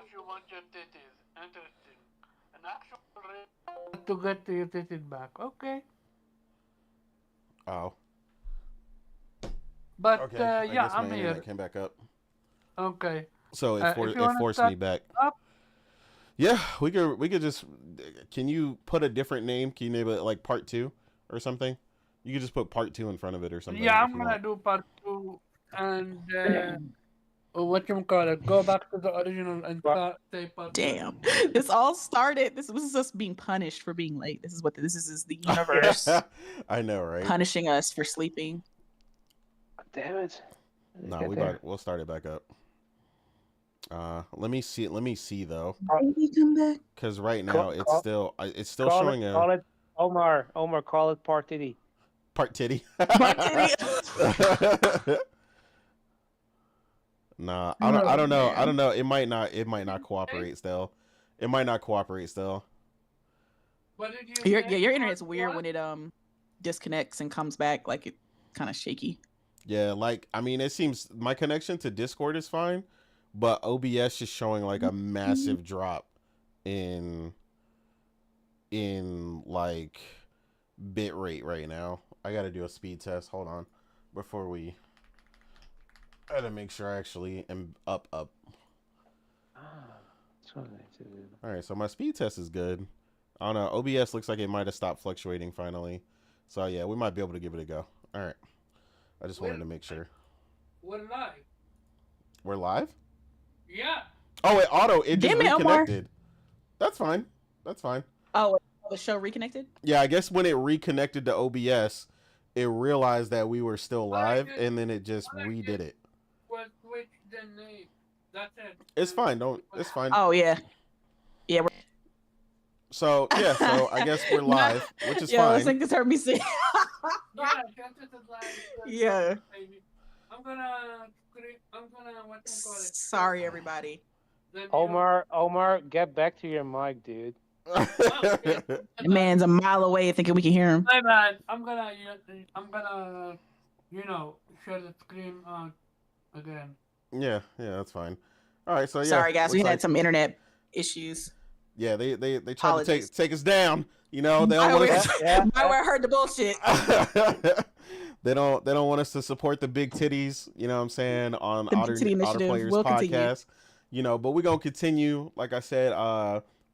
much you want your titties. Interesting. An actual to get your titties back. Okay. Oh, But okay. I yeah, guess my I'm internet here. came back up, Okay. so If you it wanna forced start me back. up, Yeah, we could just. Can you put a different name? Can you name it like part two or something? You could just put part two in front of it or something yeah, if I'm you gonna want. do part two and what you call it? Go back to the original and But start say part one. Damn. This all started. This is us being punished for being late. This is what this is the universe I know, right? punishing us for sleeping. damn it. No, we'll start it back up. Let me see. Let me see though, Baby, come back. because right now Call, call, it's still call it, showing a call it, Omar. Omar, call it part titty. part titty. Part titty. Nah, Oh, I don't know. I man. don't know. It might not cooperate still. It might not cooperate still. What did you Your say? your internet's Part weird one? when it disconnects and comes back, like it kind of shaky. Yeah, like I mean, it seems my connection to Discord is fine, but OBS is showing like a massive drop in like bit rate right now. I got to do a speed test. Hold on, before we. I got to make sure I actually am up. That's what I need to do. All right, so my speed test is good. I don't know. OBS looks like it might have stopped fluctuating finally. So yeah, we might be able to give it a go. All right. I just wanted to make sure. We're live. We're live? Yeah. Oh, it just Damn it, Omar. reconnected. That's fine. That's fine. Oh, the show reconnected? Yeah, I guess when it reconnected to OBS, it realized that we were still live, and then it just redid it. Well, switch the name. That's it. It's fine. It's fine. Oh yeah. Yeah, So yeah, so I guess we're live, which is yeah, I fine. think this heard me say. Yeah, that's it. Yeah. I'm gonna what you call it? Sorry, everybody. Then you- Omar, get back to your mic, dude. The man's a mile away thinking we can hear him. My bad. I'm gonna share the screen again. Yeah, that's fine. All right, so yeah. Sorry, guys, we looks had like- some internet issues. Yeah, they tried to Apologies. take us down. You know, they don't want us. I heard the bullshit. They don't want us to support the big titties, you know what I'm saying, on The Big Otter Titty Initiative Players will podcast. continue. You know, but we're gonna continue. Like I said,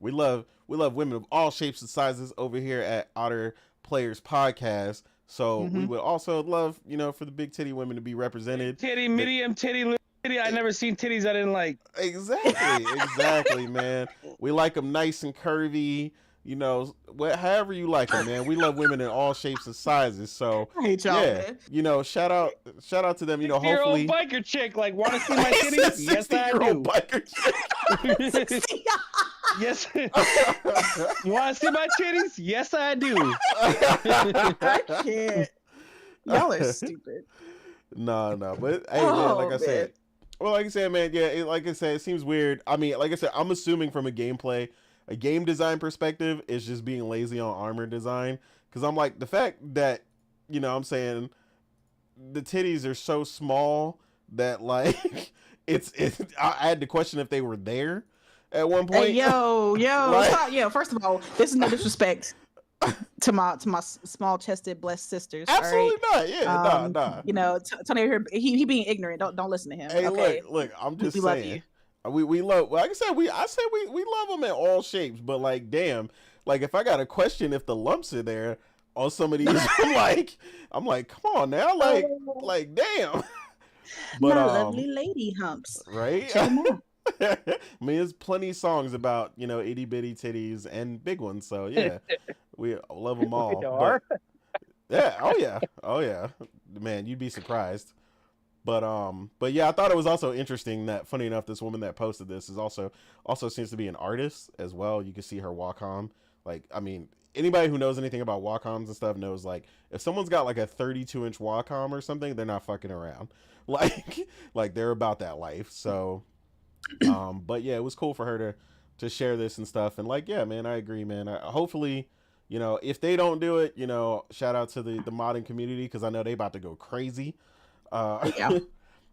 we love women of all shapes and sizes over here at Otter Players Podcast. So we would also love, for the big titty women to be represented. Titty, medium, titty, little titty. I never seen titties I didn't like. Exactly, man. We like them nice and curvy. However you like them, man. We love women in all shapes and sizes. So I hate y'all, yeah, man. shout out to them. Hopefully, biker chick like want to see my titties? Yes, I do. Biker chick. Yes. You want to see my titties? Yes, I do. I can't. Y'all are stupid. No, but hey, man, like I said, man, yeah, like I said, it seems weird. I mean, like I said, I'm assuming from a game design perspective, it's just being lazy on armor design. Because I'm like, the fact that, I'm saying the titties are so small that like I had to question if they were there at one point. Hey, yo, Like- stop, First of all, this is no disrespect to my small chested blessed sisters. Absolutely all right? not. Yeah, nah. Tony here, he being ignorant. Don't listen to him. Hey, okay? look, I'm just We saying. love you. We love, like I said, we love them in all shapes, but like, damn, like if I got a question if the lumps are there on some of these, I'm like, come on now, like damn. But my lovely lady humps. right? Check 'em out. I mean, there's plenty of songs about itty bitty titties and big ones, so yeah, we love them all. Are. But, yeah, oh yeah, man, you'd be surprised. But yeah, I thought it was also interesting that, funny enough, this woman that posted this is also seems to be an artist as well. You can see her Wacom. Like, I mean, anybody who knows anything about Wacoms and stuff knows, like, if someone's got like a 32-inch Wacom or something, they're not fucking around. Like they're about that life. So, but yeah, it was cool for her to share this and stuff. And like, yeah, man, I agree, man. Hopefully, if they don't do it, shout out to the modding community, because I know they about to go crazy. Yeah.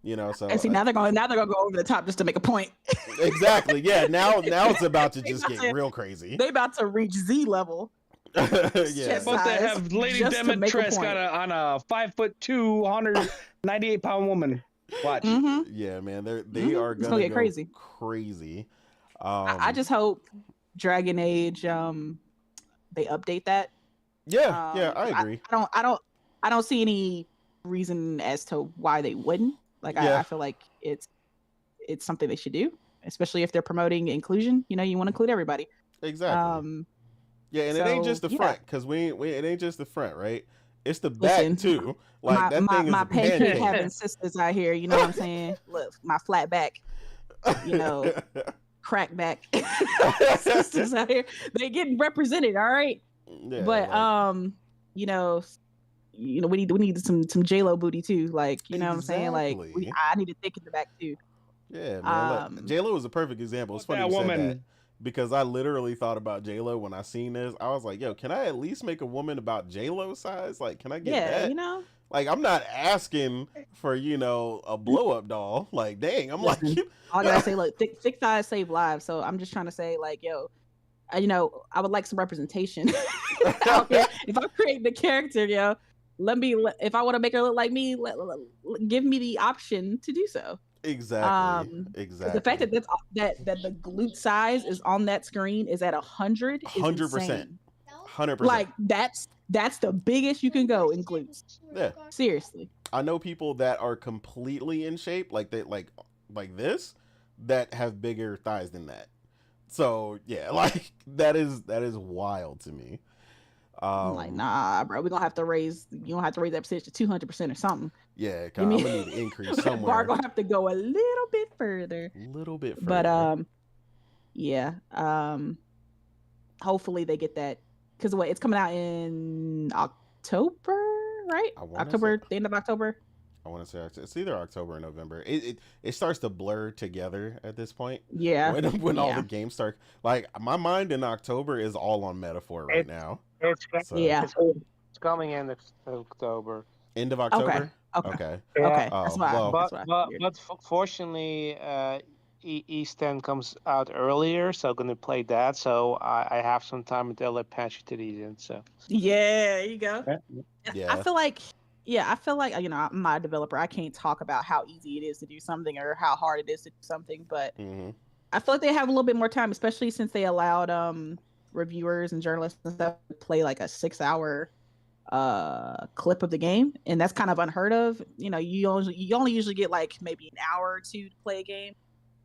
You know, so And see, now they're going to go over the top just to make a point. exactly. Yeah, now it's about to just get real crazy. They about to reach Z level. Yeah. Chest About to size have Lady just to make a Demetress point. on a 5'2", 198-pound woman. Watch. Mhm. Yeah, man, they Mhm. are It's gonna gonna get go crazy. crazy. I just hope Dragon Age they update that. Yeah, I 'Cause agree. I don't see any reason as to why they wouldn't. Like Yeah. I feel like it's something they should do, especially if they're promoting inclusion. You know, you want to include everybody. Exactly. Yeah, and it ain't just the yeah. front, because it ain't just the front, right? It's the back Listen, too. Like that thing is my a pancake pancake. having sisters out here. You know what I'm saying? Look, my flat back, you know, crack back sisters out here. They getting represented, all right. Yeah, But like, you know, we need some J-Lo booty too. Like, you know what I'm saying? Like exactly. I need to think in the back too. Yeah, man. Like J-Lo is a perfect example. It's funny That you said woman. that because I literally thought about J-Lo when I seen this. I was like, yo, can I at least make a woman about J-Lo size? Like, can I get Yeah, that? you know. Like, I'm not asking for, a blow up doll. Like, dang, I'm Listen, like, all I gotta say, look, thick thighs save lives. So I'm just trying to say, like, yo, you know, I would like some representation out here. If I'm creating the character, yo, if I want to make her look like me, give me the option to do so. exactly. The fact that that the glute size is on that screen is at 100 is 100%. insane. 100%. Like that's the biggest you can go in glutes. Yeah. Seriously. I know people that are completely in shape, like they like this, that have bigger thighs than that. So yeah, like that is wild to me. I'm like, nah, bro, we're gonna have to raise that percentage to 200% or something. Yeah, I'm gonna need to increase somewhere. Bar gonna have to go a little bit further. But yeah. Hopefully they get that, because it's coming out in October, right? October, the end of October. I want to say it's either October or November. It starts to blur together at this point. Yeah. When all the games start, like my mind in October is all on Metaphor right now. It's coming in October. End of October. Okay. Okay. Oh, But fortunately, East End comes out earlier, so I'm gonna play that. So I have some time until they patch it to the end. So yeah, there you go. Yeah. I feel like, I'm not a developer. I can't talk about how easy it is to do something or how hard it is to do something, but I feel like they have a little bit more time, especially since they allowed reviewers and journalists and stuff to play like a 6-hour clip of the game, and that's kind of unheard of. You know, you only usually get like maybe an hour or two to play a game,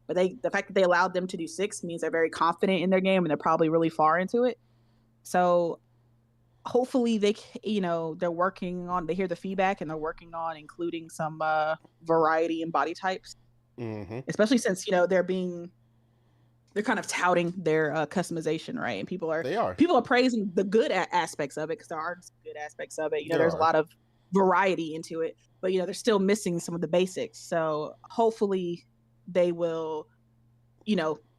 but the fact that they allowed them to do 6 means they're very confident in their game and they're probably really far into it. So hopefully they hear the feedback and they're working on including some variety in body types, especially since they're kind of touting their customization, right? And people are praising the good aspects of it, because there are some good aspects of it. There's a lot of variety into it, but they're still missing some of the basics. So hopefully they will,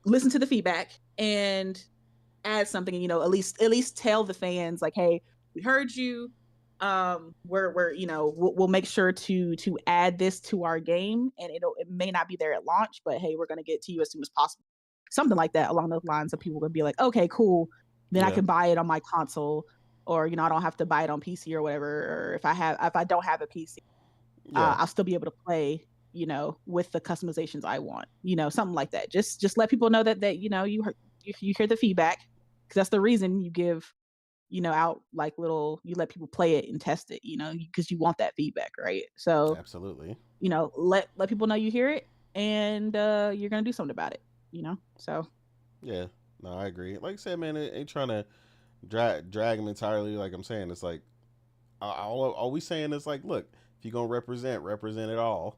listen to the feedback and add something, and at least tell the fans, like, hey, we heard you. We'll make sure to add this to our game, and it may not be there at launch, but hey, we're gonna get to you as soon as possible. Something like that along those lines, so people would be like, okay, cool, then I can buy it on my console, or I don't have to buy it on PC or whatever. Or if I don't have a PC, I'll still be able to play, with the customizations I want, something like that. Just let people know that you hear the feedback, because that's the reason you give out like you let people play it and test it, because you want that feedback, right? So absolutely, let people know you hear it, and you're gonna do something about it. So yeah, no, I agree. Like I said, man, it ain't trying to drag them entirely. Like I'm saying, it's like all we saying is like, look, if you're gonna represent it all.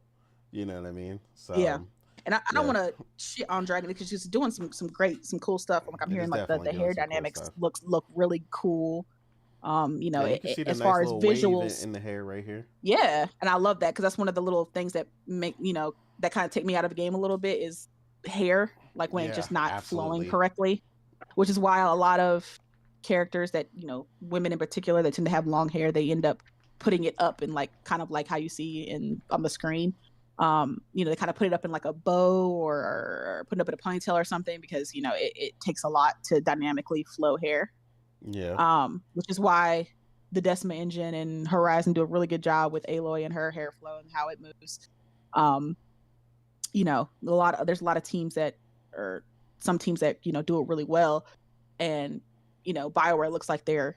You know what I mean? So yeah. And I don't want to shit on Dragon, because she's doing some cool stuff. Like I'm hearing like the hair dynamics look really cool. You can see as far as visuals in the hair right here. Yeah, and I love that, because that's one of the little things that make that kind of take me out of the game a little bit, is hair, like when it's just not flowing correctly, which is why a lot of characters that women in particular that tend to have long hair, they end up putting it up and like kind of like how you see on the screen. They kind of put it up in like a bow or put it up in a ponytail or something because it takes a lot to dynamically flow hair. Yeah. Which is why the Decima engine and Horizon do a really good job with Aloy and her hair flow and how it moves. There's a lot of teams that, or some teams that do it really well, and BioWare looks like they're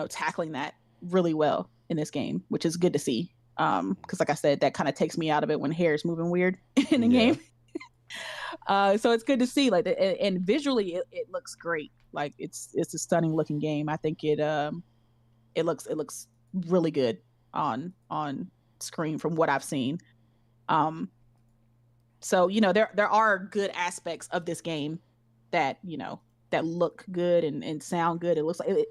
tackling that really well in this game, which is good to see. Because like I said, that kind of takes me out of it when hair is moving weird in the game. So it's good to see, like, and visually it looks great. Like it's a stunning looking game. I think it looks really good on screen from what I've seen. So there are good aspects of this game that that look good and sound good. It looks like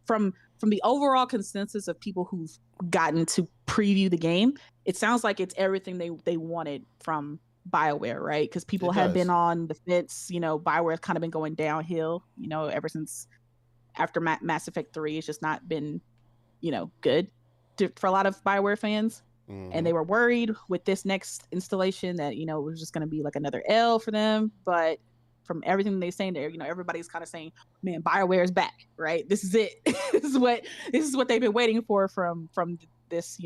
from the overall consensus of people who've gotten to preview the game, it sounds like it's everything they wanted from BioWare, right? Because people had been on the fence. BioWare has kind of been going downhill, ever since after Mass Effect 3. It's just not been, good for a lot of BioWare fans. Mm-hmm. And they were worried with this next installation that, it was just going to be like another L for them. But from everything they're saying there, everybody's kind of saying, man, BioWare is back, right? This is it. This is what they've been waiting for from this,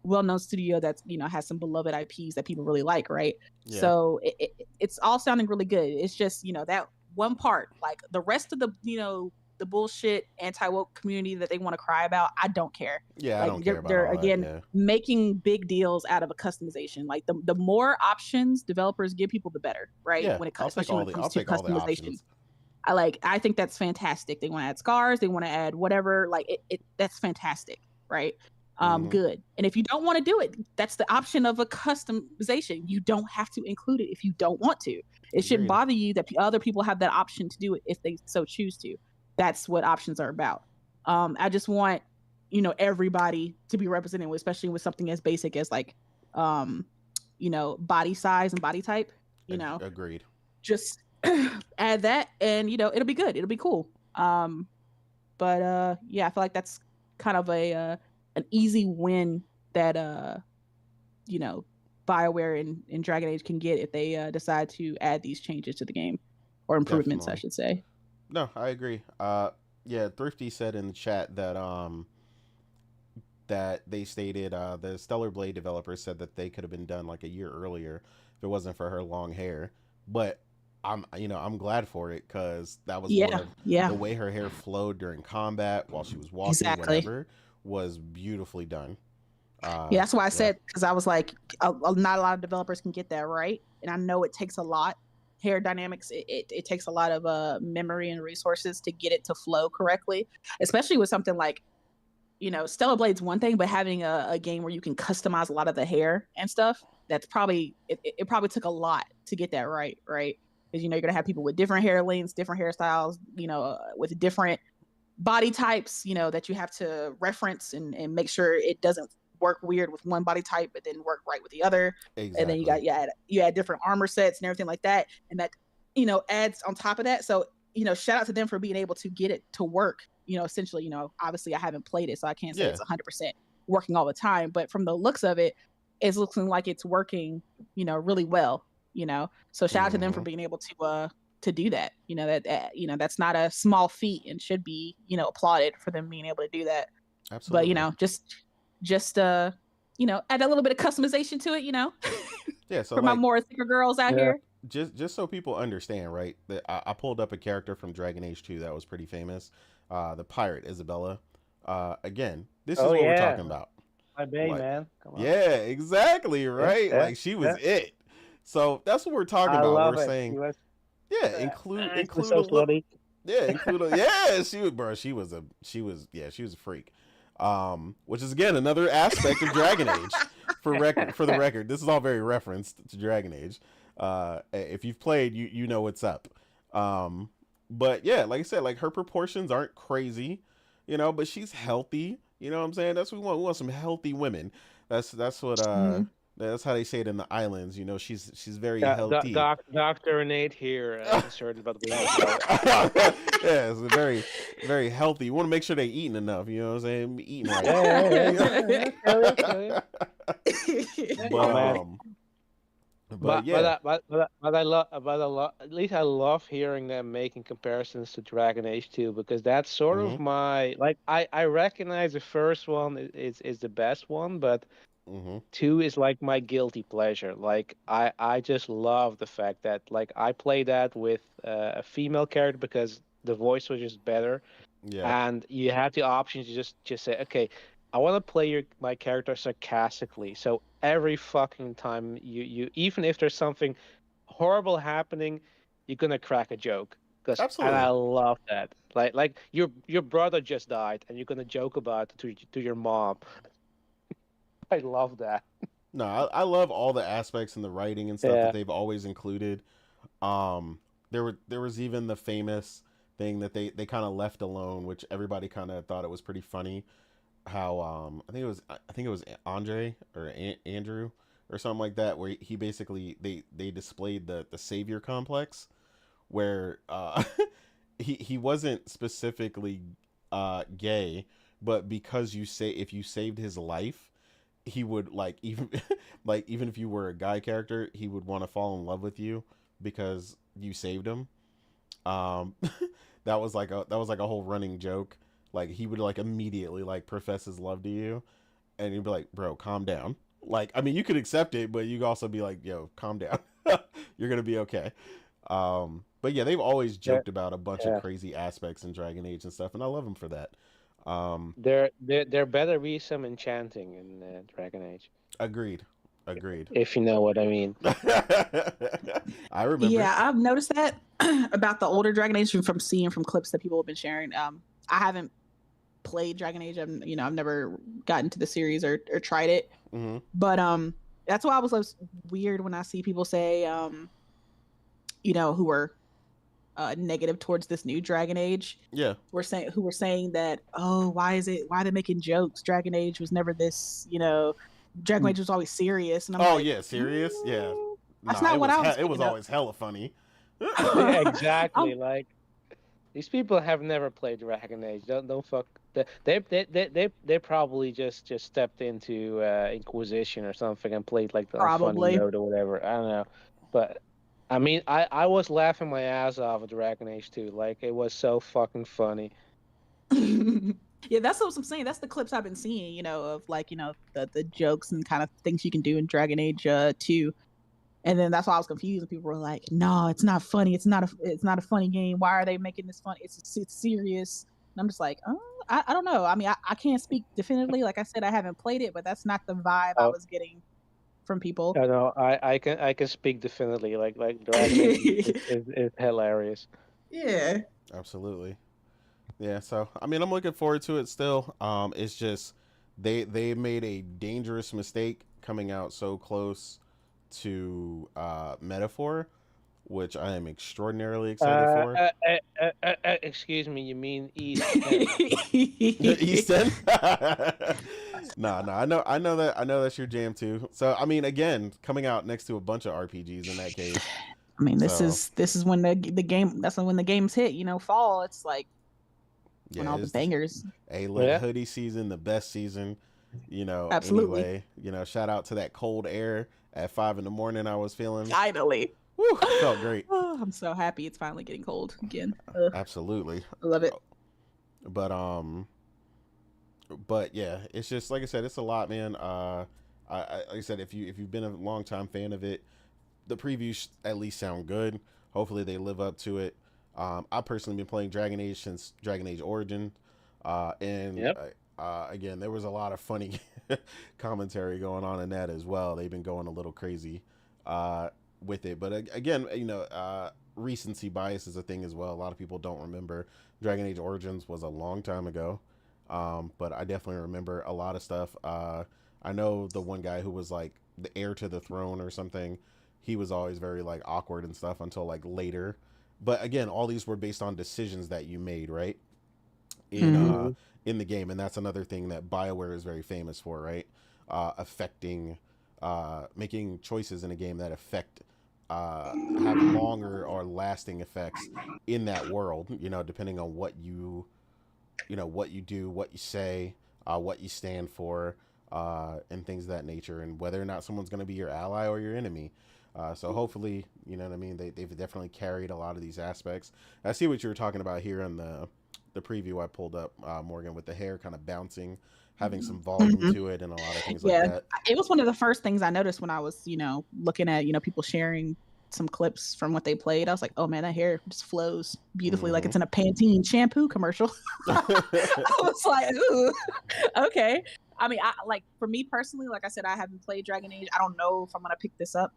well-known studio that's, has some beloved IPs that people really like, right? Yeah. So it's all sounding really good. It's just, that one part, like the rest of the, the bullshit anti-woke community that they want to cry about, I don't care. Yeah, like, I don't care about they're all again that, yeah. making big deals out of a customization. Like the more options developers give people, the better, right? Yeah, Especially when it comes to customization. I think that's fantastic. They want to add scars, they want to add whatever, like that's fantastic, right? Good. And if you don't want to do it, that's the option of a customization. You don't have to include it if you don't want to. It shouldn't bother you that other people have that option to do it if they so choose to. That's what options are about. I just want, everybody to be represented, especially with something as basic as like, body size and body type. Agreed. Just add that, and it'll be good. It'll be cool. But I feel like that's kind of an easy win that BioWare and Dragon Age can get if they decide to add these changes to the game, or improvements. Definitely. I should say. No, I agree. Thrifty said in the chat that that they stated the Stellar Blade developers said that they could have been done like a year earlier if it wasn't for her long hair. But I'm glad for it, because that was the way her hair flowed during combat while she was walking, whatever, was beautifully done. That's why I said, because I was like, not a lot of developers can get that right, and I know it takes a lot. Hair dynamics, it takes a lot of memory and resources to get it to flow correctly, especially with something like, Stellar Blade's one thing, but having a game where you can customize a lot of the hair and stuff, that's probably it probably took a lot to get that right, because you're gonna have people with different hair lengths, different hairstyles, with different body types, that you have to reference and make sure it doesn't work weird with one body type but then work right with the other. Exactly. And then you add different armor sets and everything like that, and that adds on top of that. So shout out to them for being able to get it to work. Essentially, obviously I haven't played it, so I can't say it's 100% working all the time, but from the looks of it, it's looking like it's working really well. So shout out to them for being able to do that. That's not a small feat and should be applauded for them being able to do that. Absolutely. But just add a little bit of customization to it, so for my more thicker girls out here. Just so people understand, right? That I pulled up a character from Dragon Age 2 that was pretty famous, the pirate Isabella. Again, this is what we're talking about. My bae, man. Come on. Yeah, exactly, right? Like she was it. So that's what we're talking about. We're saying, include she was a freak. Which is again another aspect of Dragon Age. For the record, this is all very referenced to Dragon Age. If you've played, you know what's up. But yeah, like I said, like her proportions aren't crazy, but she's healthy. You know what I'm saying? That's what we want. We want some healthy women. That's what That's how they say it in the islands. You know, she's very healthy. Dr. Nate here, concerned about the Yeah, it's very, very healthy. You want to make sure they eating enough. You know what I'm saying? Eating right. Yeah. But Man. but yeah, I love, at least I love hearing them making comparisons to Dragon Age 2, because that's sort of my, like, I recognize the first one is the best one, but 2 is like my guilty pleasure. Like, I just love the fact that, like, I play that with a female character because the voice was just better, yeah, and you have the option to just say, okay, I want to play my character sarcastically. So every fucking time you even if there's something horrible happening, you're gonna crack a joke. And I absolutely. love that. Like your brother just died, and you're gonna joke about it to your mom. I love that. No, I love all the aspects in the writing and stuff that Yeah. they've always included. There was even the famous thing that they kind of left alone, which everybody kind of thought it was pretty funny. How I think it was Andre or Andrew or something like that, where he basically they displayed the savior complex, where he wasn't specifically gay, but because you say if you saved his life, he would like even like even if you were a guy character, he would want to fall in love with you because you saved him. Um, that was like a whole running joke. Like he would like immediately like profess his love to you, and you'd be like, "Bro, calm down." Like I mean, you could accept it, but you could also be like, "Yo, calm down. You're gonna be okay." But yeah, they've always Yeah. joked about a bunch of crazy aspects in Dragon Age and stuff, and I love them for that. There better be some enchanting in Dragon Age, Agreed. Agreed. if you know what I mean. I remember. Yeah, I've noticed that about the older Dragon Age from seeing from clips that people have been sharing. I haven't played Dragon Age. I've never gotten to the series or tried it. But that's why I was weird when I see people say who are negative towards this new Dragon Age. Yeah. Who were saying that, oh, why are they making jokes? Dragon Age was never this, Dragon Age was always serious. And I'm like, yeah, serious? Yeah. That's not what I was. It was always hella funny. Yeah, exactly. Like, these people have never played Dragon Age. Don't fuck. They probably just stepped into Inquisition or something and played like the funny mode or whatever. I don't know, but I mean, I was laughing my ass off at Dragon Age 2. Like, it was so fucking funny. Yeah, that's what I'm saying. That's the clips I've been seeing, of like, the jokes and kind of things you can do in Dragon Age 2. And then that's why I was confused. And people were like, "No, it's not funny. It's not a funny game. Why are they making this fun? It's serious." And I'm just like, "Oh, I don't know. I mean, I can't speak definitively. Like I said, I haven't played it, but that's not the vibe I was getting from people." I know. I can speak definitively. Like Dragon Age is hilarious. Yeah. Absolutely. Yeah. So I mean, I'm looking forward to it still. It's just they made a dangerous mistake coming out so close to Metaphor, which I am extraordinarily excited for. Excuse me, you mean East End? East End? No, I know that's your jam too. So I mean, again, coming out next to a bunch of RPGs in that case. I mean, this is when the game. That's when the games hit. Fall. It's like when all the bangers. Hoodie season, the best season. Absolutely. Anyway, shout out to that cold air at 5 a.m. I was feeling. Finally. Woo, felt great. Oh, I'm so happy it's finally getting cold again. Absolutely. I love it. But yeah, it's just like I said, it's a lot, man. Like I said, if you've been a long time fan of it, the previews at least sound good. Hopefully they live up to it. I personally been playing Dragon Age since Dragon Age Origin, and again, there was a lot of funny commentary going on in that as well. They've been going a little crazy with it, but again, recency bias is a thing as well. A lot of people don't remember Dragon Age Origins was a long time ago, but I definitely remember a lot of stuff. I know the one guy who was like the heir to the throne or something. He was always very like awkward and stuff until like later. But again, all these were based on decisions that you made, right? In the game, and that's another thing that BioWare is very famous for, right? Affecting making choices in a game that affect have longer or lasting effects in that world. You know, depending on what what you do, what you say, what you stand for, and things of that nature, and whether or not someone's going to be your ally or your enemy. So hopefully, you know what I mean. They've definitely carried a lot of these aspects. I see what you were talking about here in the preview I pulled up, Morgan, with the hair kind of bouncing, having some volume to it, and a lot of things like Yeah, that. it was one of the first things I noticed when I was, looking at, people sharing some clips from what they played. I was like, oh man, that hair just flows beautifully, like it's in a Pantene shampoo commercial. I was like, ooh, okay. I mean, for me personally, like I said, I haven't played Dragon Age. I don't know if I'm gonna pick this up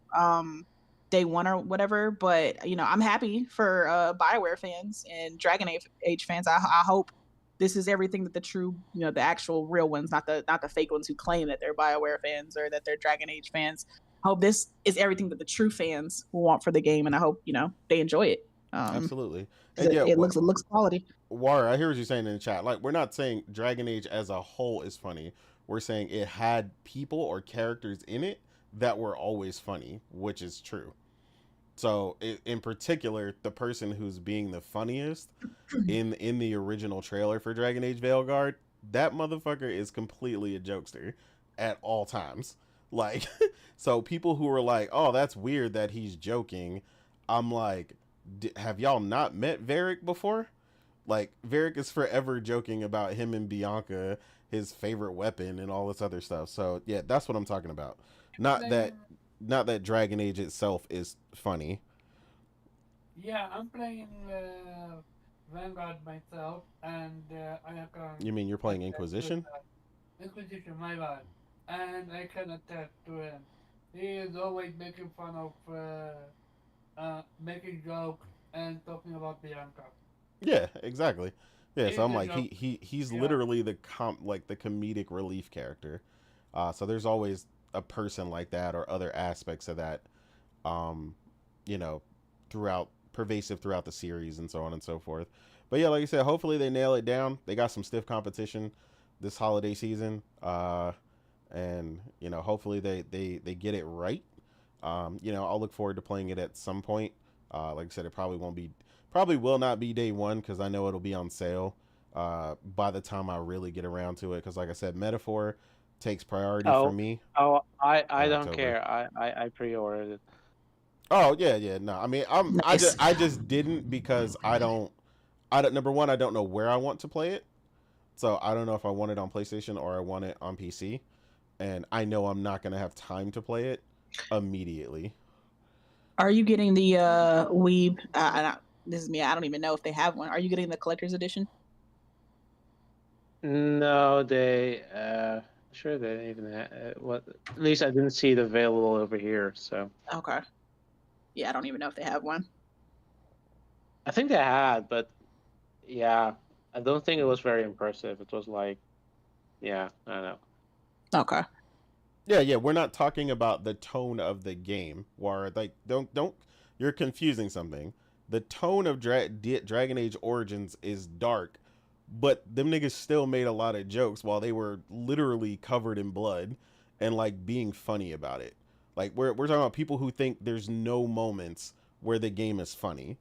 day one or whatever, but I'm happy for BioWare fans and Dragon Age fans. I hope this is everything that the true, the actual real ones, not the fake ones who claim that they're BioWare fans or that they're Dragon Age fans. I hope this is everything that the true fans will want for the game, and I hope they enjoy it. Absolutely, and it looks quality. War, I hear what you're saying in the chat. Like, we're not saying Dragon Age as a whole is funny. We're saying it had people or characters in it that were always funny, which is true. So, in particular, the person who's being the funniest in the original trailer for Dragon Age Veilguard, that motherfucker is completely a jokester at all times. Like, so people who are like, "Oh, that's weird that he's joking," I'm like, have y'all not met Varric before? Like, Varric is forever joking about him and Bianca, his favorite weapon, and all this other stuff. So yeah, that's what I'm talking about. Not that Dragon Age itself is funny. Yeah, I'm playing Vanguard myself, and I have. You mean you're playing Inquisition? Inquisition, my bad. And I can attest to him. He is always making fun of, making jokes and talking about Bianca. Yeah, exactly. Yeah, so I'm like, he's literally the comedic relief character. So there's always a person like that or other aspects of that, pervasive throughout the series and so on and so forth. But yeah, like you said, hopefully they nail it down. They got some stiff competition this holiday season. And hopefully they get it right. I'll look forward to playing it at some point. Like I said, it probably will not be day one, because I know it'll be on sale by the time I really get around to it. Because like I said, Metaphor takes priority for me. Oh, I don't October. care. I pre-ordered it. Oh yeah. No, I mean, Nice. I just didn't, because I don't. Number one, I don't know where I want to play it, so I don't know if I want it on PlayStation or I want it on PC, and I know I'm not gonna have time to play it immediately. Are you getting the Weeb? This is me. I don't even know if they have one. Are you getting the collector's edition? No, they sure they didn't even what. At least I didn't see it available over here. So Okay. Yeah, I don't even know if they have one. I think they had, but yeah, I don't think it was very impressive. It was like, yeah, I don't know. Okay. Yeah, we're not talking about the tone of the game. Where don't you're confusing something. The tone of Dragon Age Origins is dark, but them niggas still made a lot of jokes while they were literally covered in blood and like being funny about it. Like we're talking about people who think there's no moments where the game is funny.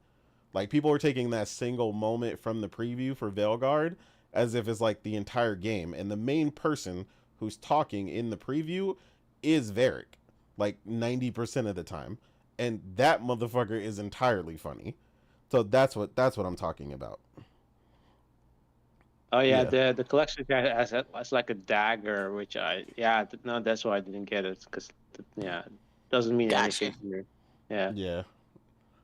Like, people are taking that single moment from the preview for Veilguard as if it's like the entire game, and the main person who's talking in the preview is Varric, like 90% of the time, and that motherfucker is entirely funny. So that's what I'm talking about. Oh yeah, the collection has like a dagger, which no, that's why I didn't get it, because it doesn't mean anything to me. Yeah.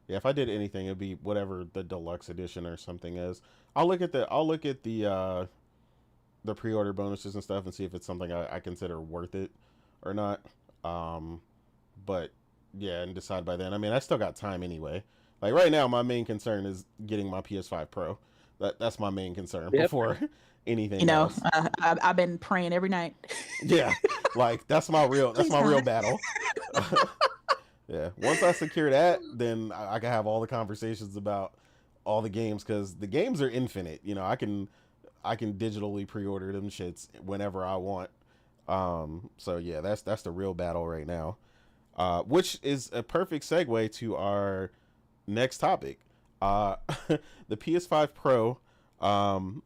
If I did anything, it'd be whatever the deluxe edition or something is. I'll look at the pre-order bonuses and stuff and see if it's something I consider worth it or not. But yeah, and decide by then. I mean, I still got time anyway. Like right now, my main concern is getting my PS5 Pro. That's my main concern before anything else. I've been praying every night. Yeah, like that's my real battle. Yeah, once I secure that, then I can have all the conversations about all the games, because the games are infinite. I can digitally pre-order them shits whenever I want. So yeah, that's the real battle right now. Which is a perfect segue to our next topic. Uh, the PS5 Pro, um,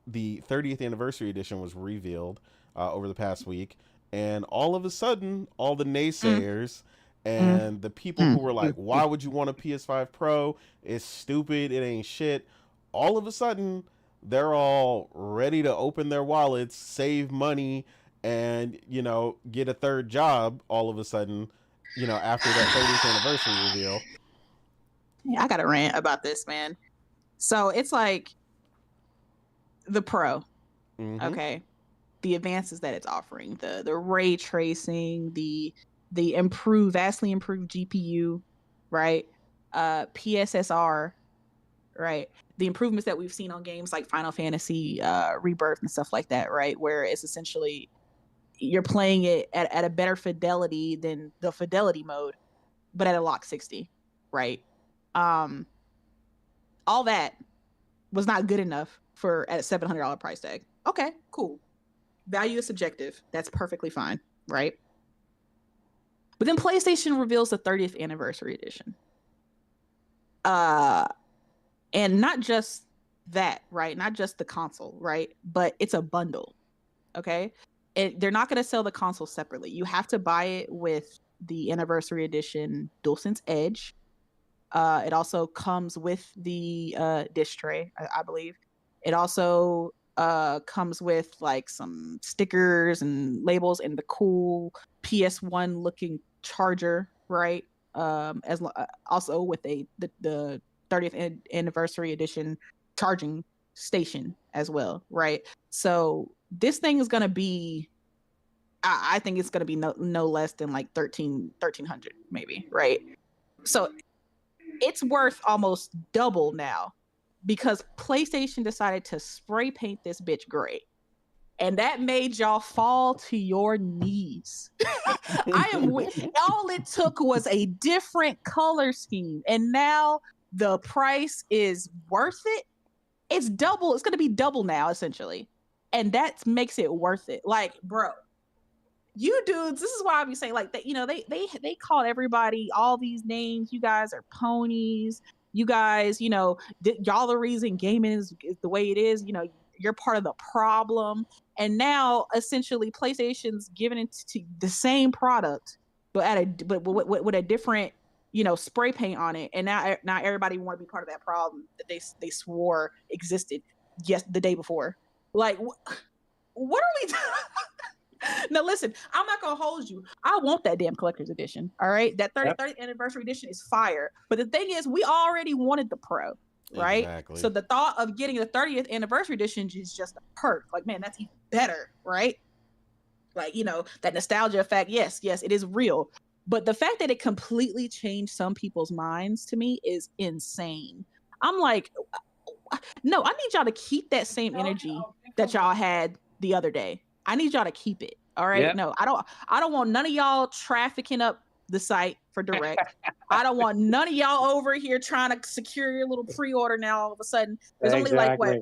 the 30th anniversary edition was revealed over the past week, and all of a sudden, all the Mm, naysayers mm, and the people who mm. were like, "Why would you want a PS5 Pro? It's stupid. It ain't shit." All of a sudden, they're all ready to open their wallets, save money, and get a third job. All of a sudden, after that 30th anniversary reveal. Yeah, I got a rant about this, man. So it's like the Pro, Mm-hmm. okay? The advances that it's offering, the ray tracing, the improved, vastly improved GPU, right? PSSR, right? The improvements that we've seen on games like Final Fantasy Rebirth and stuff like that, right? Where it's essentially you're playing it at a better fidelity than the fidelity mode, but at a lock 60, right? Um, all that was not good enough for at a $700 price tag. Okay, cool. Value is subjective. That's perfectly fine, right? But then PlayStation reveals the 30th anniversary edition. And not just that, right? Not just the console, right? But it's a bundle. Okay. They're not going to sell the console separately. You have to buy it with the anniversary edition DualSense Edge. It also comes with the disc tray, I believe. It also comes with like some stickers and labels and the cool PS1 looking charger, right? Also with the 30th anniversary edition charging station as well, right? So this thing is gonna be, I think it's gonna be no less than like 1300 maybe, right? So it's worth almost double now because PlayStation decided to spray paint this bitch gray. And that made y'all fall to your knees. All it took was a different color scheme. And now the price is worth it. It's double. It's going to be double now, essentially. And that makes it worth it. Like, bro, you dudes, this is why I be saying, like, that, they called everybody all these names. You guys are ponies. You guys, y'all the reason gaming is the way it is. You're part of the problem. And now, essentially, PlayStation's giving it to the same product, but with a different, spray paint on it. And now everybody want to be part of that problem that they swore existed the day before. Like, what are we doing? Now listen, I'm not gonna hold you. I want that damn collector's edition. All right, that 30th anniversary edition is fire. But the thing is, we already wanted the Pro, right? Exactly. So the thought of getting the 30th anniversary edition is just a perk. Like, man, that's even better, right? Like, that nostalgia effect. Yes, it is real. But the fact that it completely changed some people's minds to me is insane. I'm like, no, I need y'all to keep that same energy that y'all had the other day. I need y'all to keep it. All right. Yep. No, I don't want none of y'all trafficking up the site for direct. I don't want none of y'all over here trying to secure your little pre-order now. All of a sudden, there's only like what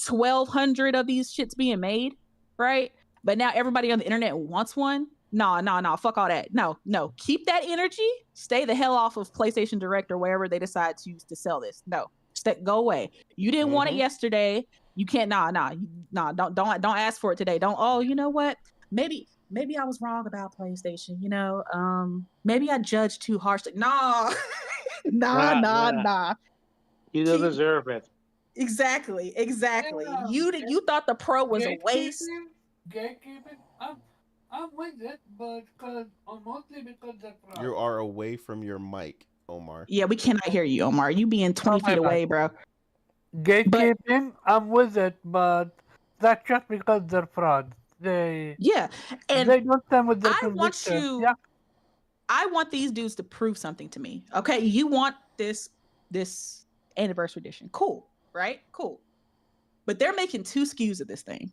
1,200 of these shits being made, right? But now everybody on the internet wants one. No, fuck all that. No, keep that energy. Stay the hell off of PlayStation Direct or wherever they decide to sell this. No, go away. You didn't want it yesterday. You can't. Don't ask for it today. Don't. Oh, you know what? Maybe I was wrong about PlayStation. Maybe I judged too harshly. Nah. You don't deserve it. Exactly. You thought the Pro was a waste. Gatekeeping. I'm with it, but mostly because the Pro. You are away from your mic, Omar. Yeah, we cannot hear you, Omar. You being 20 feet away, bro. Gatekeeping, I'm with it, but that's just because they're frauds. And they don't stand with their convictions. I want these dudes to prove something to me. Okay, you want this anniversary edition? Cool, right? Cool. But they're making 2 SKUs of this thing.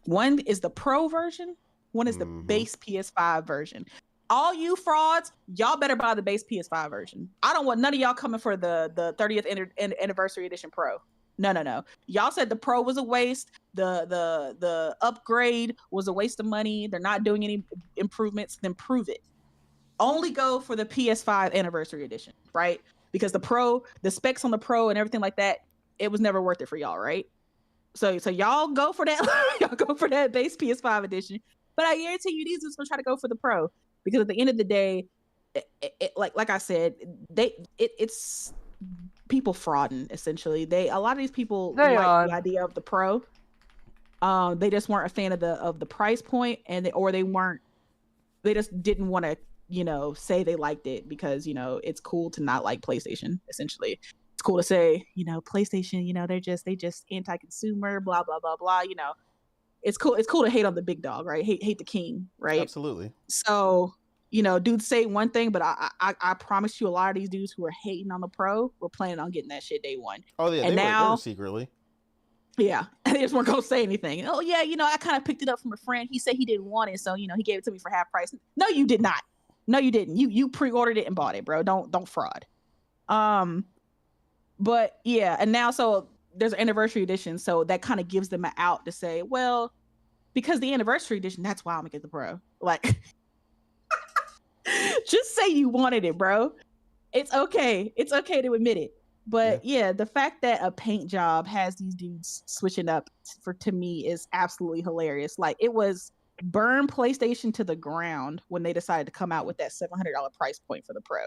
One is the Pro version. One is the base PS5 version. All you frauds, y'all better buy the base PS5 version. I don't want none of y'all coming for the 30th anniversary edition Pro. No. Y'all said the Pro was a waste. The upgrade was a waste of money. They're not doing any improvements. Then prove it. Only go for the PS5 Anniversary Edition, right? Because the Pro, the specs on the Pro and everything like that, it was never worth it for y'all, right? So y'all go for that. Y'all go for that base PS5 edition. But I guarantee you, these dudes gonna try to go for the Pro because at the end of the day, like I said, it's people frauding essentially. A lot of these people like the idea of the Pro. They just weren't a fan of the price point, and they just didn't want to, say they liked it because it's cool to not like PlayStation. Essentially, it's cool to say PlayStation, they just anti-consumer, blah blah blah blah. It's cool to hate on the big dog, right? Hate the king, right? Absolutely. So dudes say one thing, but I promise you, a lot of these dudes who are hating on the Pro were planning on getting that shit day one. Oh yeah, and they now were secretly. Yeah, they just weren't gonna say anything. Oh yeah, I kind of picked it up from a friend. He said he didn't want it, so he gave it to me for half price. No, you did not. No, you didn't. You pre-ordered it and bought it, bro. Don't fraud. But yeah, and now so there's an anniversary edition, so that kind of gives them an out to say, well, because the anniversary edition, that's why I'm gonna get the Pro. Like, just say you wanted it, bro. It's okay. It's okay to admit it. But yeah, the fact that a paint job has these dudes switching up to me is absolutely hilarious. Like, it was burn PlayStation to the ground when they decided to come out with that $700 price point for the Pro.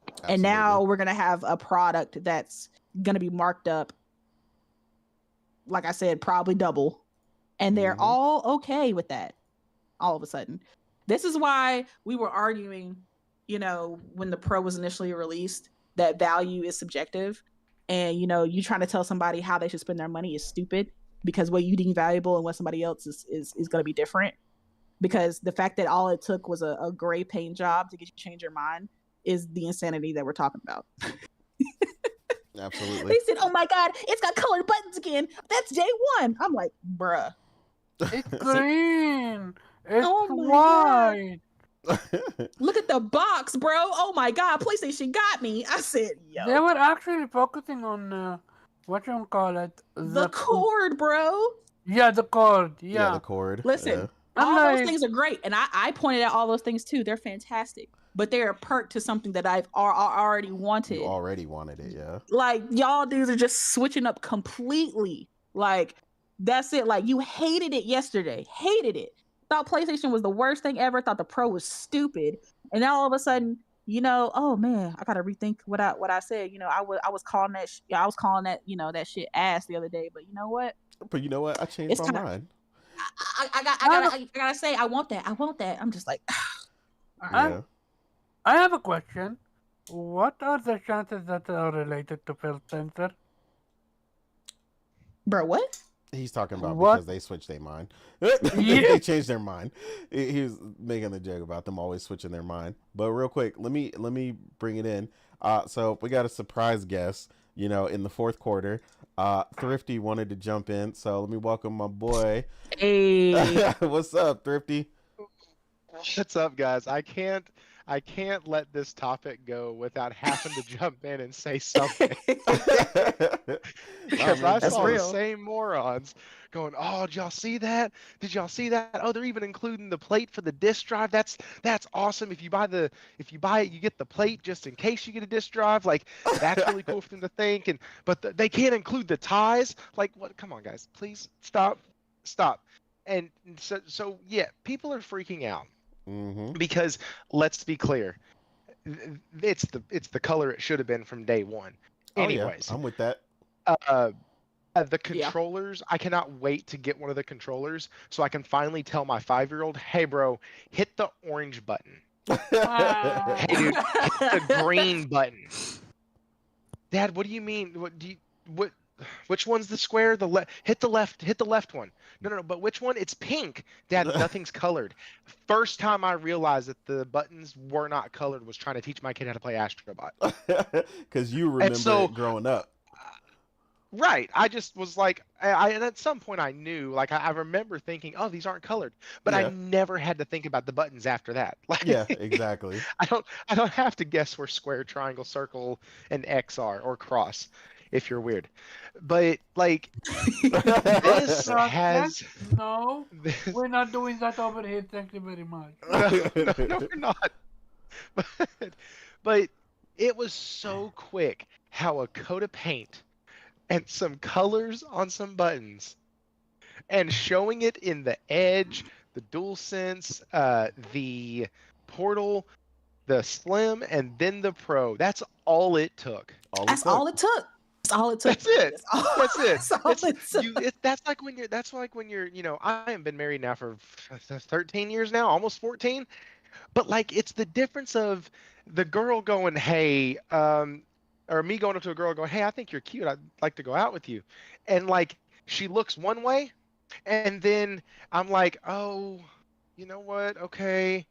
Absolutely. And now we're going to have a product that's going to be marked up, like I said, probably double. And they're all okay with that all of a sudden. This is why we were arguing, when the Pro was initially released, that value is subjective. And, you trying to tell somebody how they should spend their money is stupid, because what you deem valuable and what somebody else is going to be different. Because the fact that all it took was a gray paint job to get you to change your mind is the insanity that we're talking about. Absolutely. They said, oh my God, it's got colored buttons again. That's day one. I'm like, bruh. It's green. It's white. Look at the box, bro. Oh my God, PlayStation got me. I said, yo. They were actually focusing on what you call it? The cord, bro. Yeah, the cord. Yeah, the cord. Listen, all those things are great, and I pointed out all those things too. They're fantastic, but they're a perk to something that I've already wanted. You already wanted it, yeah. Like, y'all dudes are just switching up completely. Like, that's it. Like, you hated it yesterday. Hated it. Thought PlayStation was the worst thing ever. Thought the Pro was stupid. And now all of a sudden, oh man, I gotta rethink what I said. I was calling that I was calling that that shit ass the other day. But you know what? I changed my mind. I gotta say, I want that. I'm just like, I have a question. What are the chances that are related to Phil Spencer? Bro, what? He's talking about because they switched their mind. They changed their mind. He was making the joke about them always switching their mind. But real quick, let me bring it in. So we got a surprise guest, in the fourth quarter. Thrifty wanted to jump in, so let me welcome my boy. Hey. What's up, Thrifty? What's up, guys? I can't let this topic go without having to jump in and say something. Because I saw the same morons going, oh, did y'all see that? Did y'all see that? Oh, they're even including the plate for the disk drive. That's awesome. If you buy it, you get the plate just in case you get a disk drive. Like, that's really cool for them to think. But they can't include the ties. Like, what? Come on, guys, please stop. And so yeah, people are freaking out. Because let's be clear, it's the color it should have been from day one. Anyways, I'm with that. The controllers, I cannot wait to get one of the controllers so I can finally tell my 5-year-old, hey bro, hit the orange button. Hey dude, hit the green button. Dad, what do you mean? Which one's the square? Hit the left one. No, but which one? It's pink. Dad, nothing's colored. First time I realized that the buttons were not colored was trying to teach my kid how to play Astrobot. Because you remember it growing up. Right. I just was like, and at some point I knew, like, I remember thinking, oh, these aren't colored, but I never had to think about the buttons after that. Like, yeah, exactly. I don't have to guess where square, triangle, circle, and X are, or cross. if you're weird. But like this has No, we're not doing that over here. Thank you very much. no, we're not. But it was so quick how a coat of paint and some colors on some buttons and showing it in the Edge, the DualSense, the Portal, the Slim, and then the Pro. That's all it took. That's all it took. That's all it took. That's it. That's it. That's all it took. That's like when you're, I have been married now for 13 years now, almost 14. But like, it's the difference of the girl going, hey, or me going up to a girl going, hey, I think you're cute. I'd like to go out with you. And like, she looks one way, and then I'm like, oh, you know what? Okay,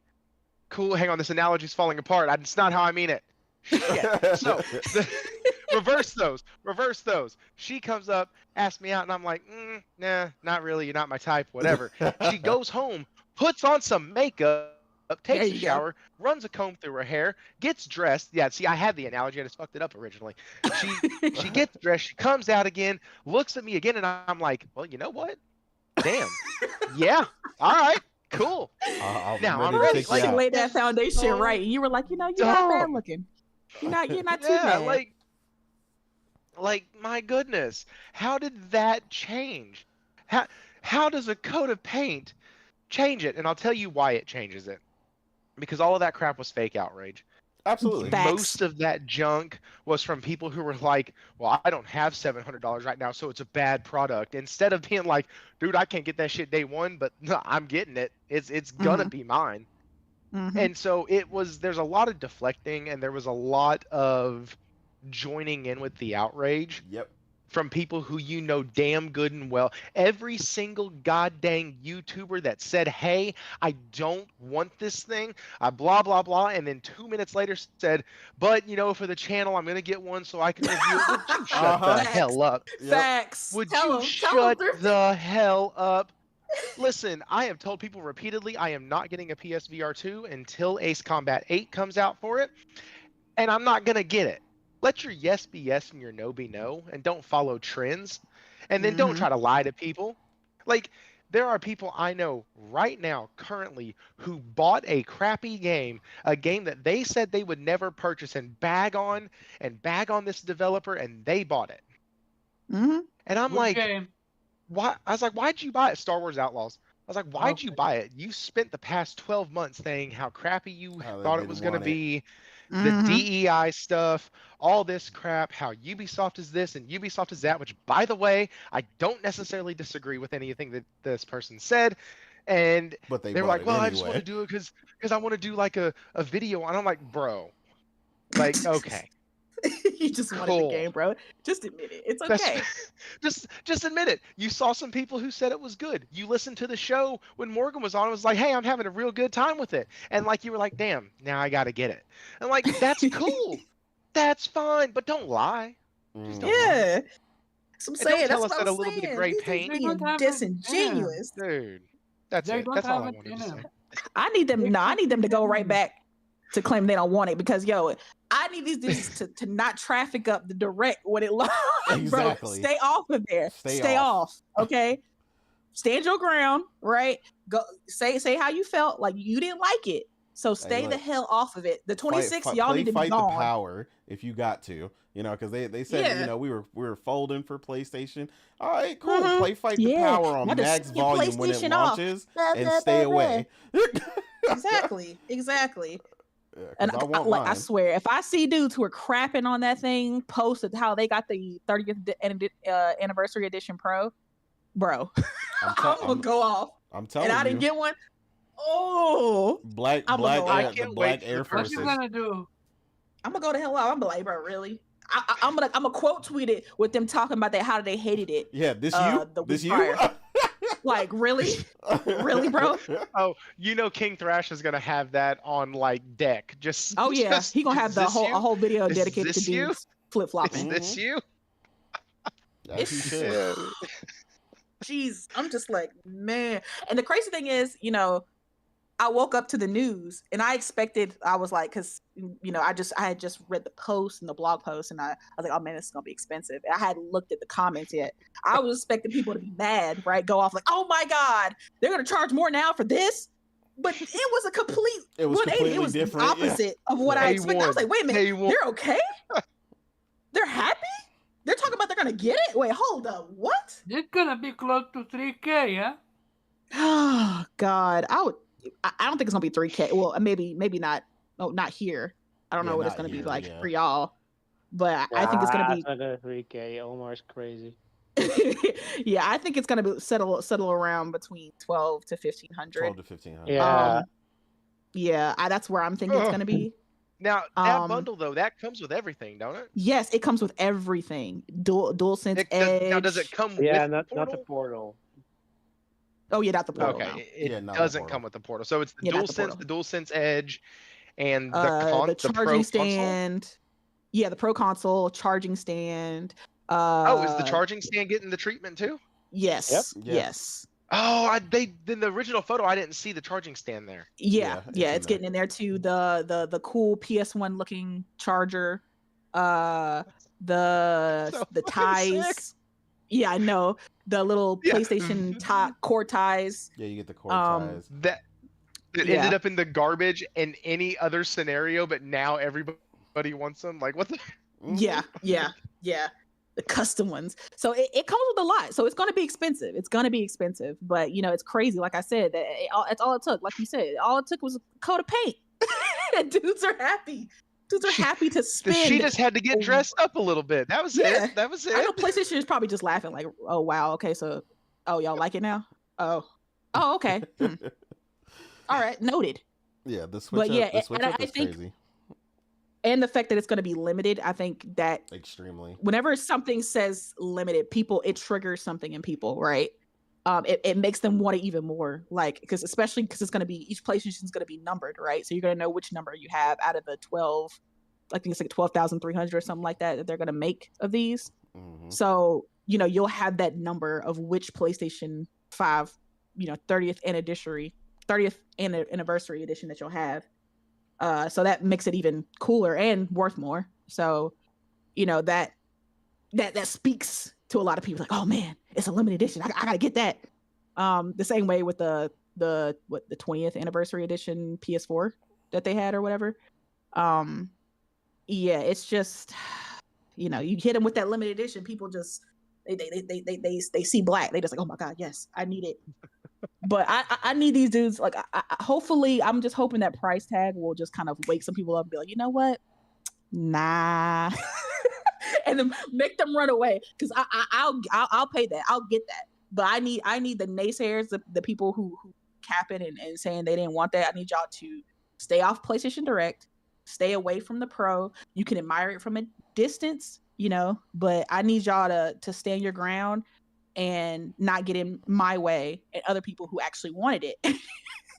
cool. Hang on, this analogy's falling apart. It's not how I mean it. Shit. So reverse those. She comes up, asks me out, and I'm like, nah, not really. You're not my type. Whatever. She goes home, puts on some makeup, takes a shower, runs a comb through her hair, gets dressed. Yeah, see, I had the analogy. I just fucked it up originally. She gets dressed. She comes out again, looks at me again, and I'm like, well, you know what? Damn. Yeah. All right. Cool. Now I'm ready. Like, you laid that foundation right. You were like, you're not bad looking. You're not too bad. Like my goodness, how did that change? How does a coat of paint change it? And I'll tell you why it changes it. Because all of that crap was fake outrage. Absolutely. Most of that junk was from people who were like, well, I don't have $700 right now, so it's a bad product. Instead of being like, dude, I can't get that shit day one, but no, I'm getting it. It's gonna be mine. And so there's a lot of deflecting, and there was a lot of joining in with the outrage. Yep. From people who damn good and well. Every single goddamn YouTuber that said, hey, I don't want this thing, blah, blah, blah, and then 2 minutes later said, but, for the channel, I'm going to get one so I can review it. Would you shut the hell up? Facts. Would you shut the hell up? Listen, I have told people repeatedly I am not getting a PSVR 2 until Ace Combat 8 comes out for it, and I'm not going to get it. Let your yes be yes and your no be no, and don't follow trends. And then don't try to lie to people. Like, there are people I know right now, currently, who bought a crappy game, a game that they said they would never purchase, and bag on this developer, and they bought it. And I'm like, why? I was like, why'd you buy it? Star Wars Outlaws. I was like, why'd you buy it? You spent the past 12 months saying how crappy you thought it was going to be. The DEI stuff, all this crap, how Ubisoft is this and Ubisoft is that, which, by the way, I don't necessarily disagree with anything that this person said. But they were like, well, I just want to do it because I want to do like a video. And I'm like, bro, like, okay. You just wanted the game, bro. Just admit it. It's okay. Just admit it. You saw some people who said it was good. You listened to the show when Morgan was on. It was like, hey, I'm having a real good time with it. And like, you were like, damn, now I got to get it. And like, that's cool. That's fine. But don't lie. Just don't lie. So I'm saying, tell that's us what that I'm a little bit of saying. gray This paint. is being disingenuous. Dude, that's it. That's all I wanted to say. I need them to go right back to claim they don't want it, because I need these dudes to not traffic up the direct when it loads. Exactly. Bro, stay off of there. Stay off. Okay. Stand your ground, right? Go say how you felt, like you didn't like it. So stay the hell off of it. The 26, y'all need to be gone. Fight the power if you got to, because they said, we were folding for PlayStation. All right, cool. Fight the power on max volume when it launches and stay away. Exactly. And I swear, if I see dudes who are crapping on that thing, posted how they got the 30th anniversary edition Pro, bro, I'm gonna go off. I'm telling you, and I didn't get one. Oh, black Air Forces. What you gonna do? I'm gonna go to hell out. I'm gonna be like, bro, really? I'm gonna quote tweet it with them talking about how they hated it. Yeah, this you. Like, really, bro? Oh, King Thrash is gonna have that on like deck. He gonna have a whole video dedicated to dudes flip flopping. Is this you? Jeez, I'm just like, man. And the crazy thing is, I woke up to the news and I was like, because I had just read the post and the blog post, and I was like, oh man, this is gonna be expensive. And I hadn't looked at the comments yet. I was expecting people to be mad, right? Go off like, oh my god, they're gonna charge more now for this. But it was a complete It was 180. It completely was different. the opposite of what I expected. I was like, wait a minute, they're okay? They're happy? They're talking about they're gonna get it? Wait, hold up, what? It's gonna be close to 3K, yeah? Oh god, I don't think it's gonna be 3K. Well, maybe not. Oh, not here. I don't know what it's gonna be like for y'all, but I think it's gonna be. It's not gonna 3K. Omar's crazy. Yeah, I think it's gonna be settle around between 12 to 1500. 12 to 1500. Yeah. Yeah, that's where I'm thinking it's gonna be. Now that bundle though, that comes with everything, don't it? Yes, it comes with everything. DualSense Edge. Now, does it come with not the portal? Oh yeah, not the portal. Okay, No. it doesn't come with the portal. So it's the DualSense Edge, and the charging Pro stand. console? Yeah, the Pro console, charging stand. Is the charging stand getting the treatment too? Yes. Yep. Yes. Oh, in the original photo, I didn't see the charging stand there. Yeah, it's getting in there too. The cool PS1 looking charger. The ties. Sick. Yeah, I know. The little PlayStation cord ties. Yeah, you get the cord ties. That ended up in the garbage in any other scenario, but now everybody wants them. Like, what the? Yeah. The custom ones. So it comes with a lot. So it's going to be expensive. But it's crazy. Like I said, that's all it took. Like you said, all it took was a coat of paint. And dudes are happy. Dudes are happy to spend. She just had to get dressed up a little bit. That was it. That was it. I know PlayStation is probably just laughing like, oh wow, okay, so y'all like it now? Oh okay. All right, noted. Yeah, the switch up is crazy. And the fact that it's going to be limited, I think that extremely. Whenever something says limited, it triggers something in people, right? It makes them want it even more, like, especially because it's going to be, each PlayStation is going to be numbered, right? So you're going to know which number you have out of the 12, I think it's like 12,300 or something like that they're going to make of these. Mm-hmm. So you'll have that number of which PlayStation 5, 30th anniversary edition that you'll have. So that makes it even cooler and worth more. So, that speaks to a lot of people, like, oh man, it's a limited edition. I gotta get that. The same way with the 20th anniversary edition PS4 that they had or whatever. Yeah, it's just, you hit them with that limited edition. People just they see black. They just like, oh my god, yes, I need it. But I need these dudes. Like, hopefully, I'm just hoping that price tag will just kind of wake some people up and be like, you know what? Nah, and then make them run away. Because I'll pay that. I'll get that. But I need the naysayers, the people who capping and saying they didn't want that. I need y'all to stay off PlayStation Direct, stay away from the Pro. You can admire it from a distance, but I need y'all to stand your ground and not get in my way and other people who actually wanted it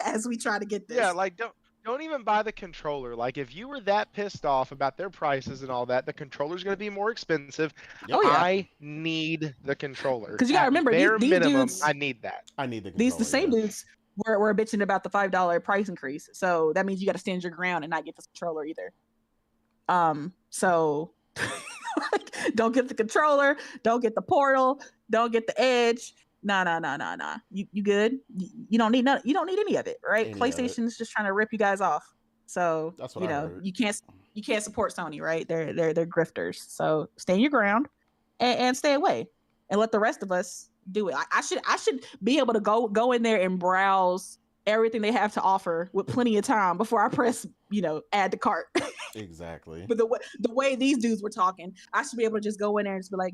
as we try to get this. Yeah, like don't even buy the controller. Like, if you were that pissed off about their prices and all that, the controller's going to be more expensive. Oh, yeah. I need the controller. Because you got to remember, these minimum, dudes, I need that. I need the controller. The same dudes were bitching about the $5 price increase. So that means you got to stand your ground and not get this controller either. So don't get the controller, don't get the portal, don't get the Edge. Nah. You good? You don't need none. You don't need any of it, right? PlayStation's just trying to rip you guys off. So that's what I heard. you can't support Sony, right? They're grifters. So stand your ground and stay away, and let the rest of us do it. I should be able to go in there and browse everything they have to offer with plenty of time before I press, add to cart. Exactly. But the way these dudes were talking, I should be able to just go in there and just be like,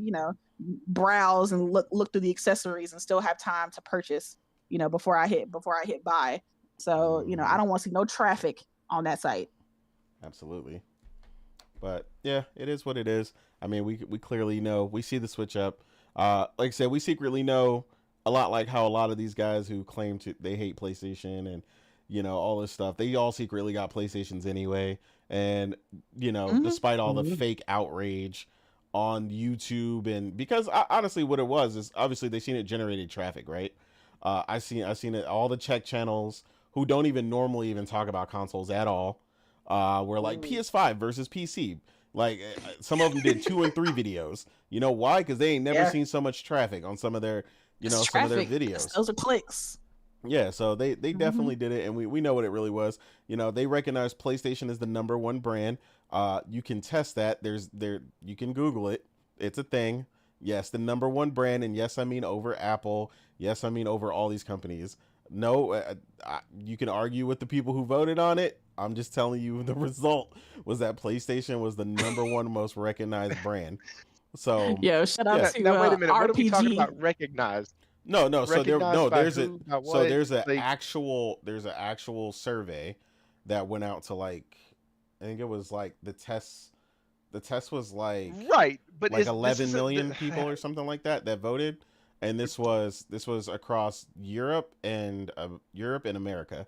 browse and look through the accessories and still have time to purchase, before I hit buy. So, I don't want to see no traffic on that site. Absolutely. But yeah, it is what it is. I mean, we clearly know, we see the switch up. Like I said, we secretly know a lot, like how a lot of these guys who claim they hate PlayStation and all this stuff, they all secretly got PlayStations anyway. And despite all the fake outrage on YouTube, and because honestly what it was is obviously they seen it generated traffic, right? I seen it, all the Czech channels who don't even normally even talk about consoles at all. Were like PS5 versus PC. Like some of them did 2 and 3 videos. You know why? Because they ain't never seen so much traffic on some of their, some of their videos. Those are clicks. Yeah, so they definitely did it, and we know what it really was. They recognize PlayStation as the #1 brand. You can test that. You can Google it. It's a thing. Yes, the #1 brand, and yes, I mean over Apple. Yes, I mean over all these companies. No, you can argue with the people who voted on it. I'm just telling you the result was that PlayStation was the #1 most recognized brand. So shout out to now wait a minute. RPG. What are we talking about? Recognized? No. So there's an like, actual survey that went out to I think it was the test. The test was right, but 11 million people or something like that voted, and this was across Europe and America,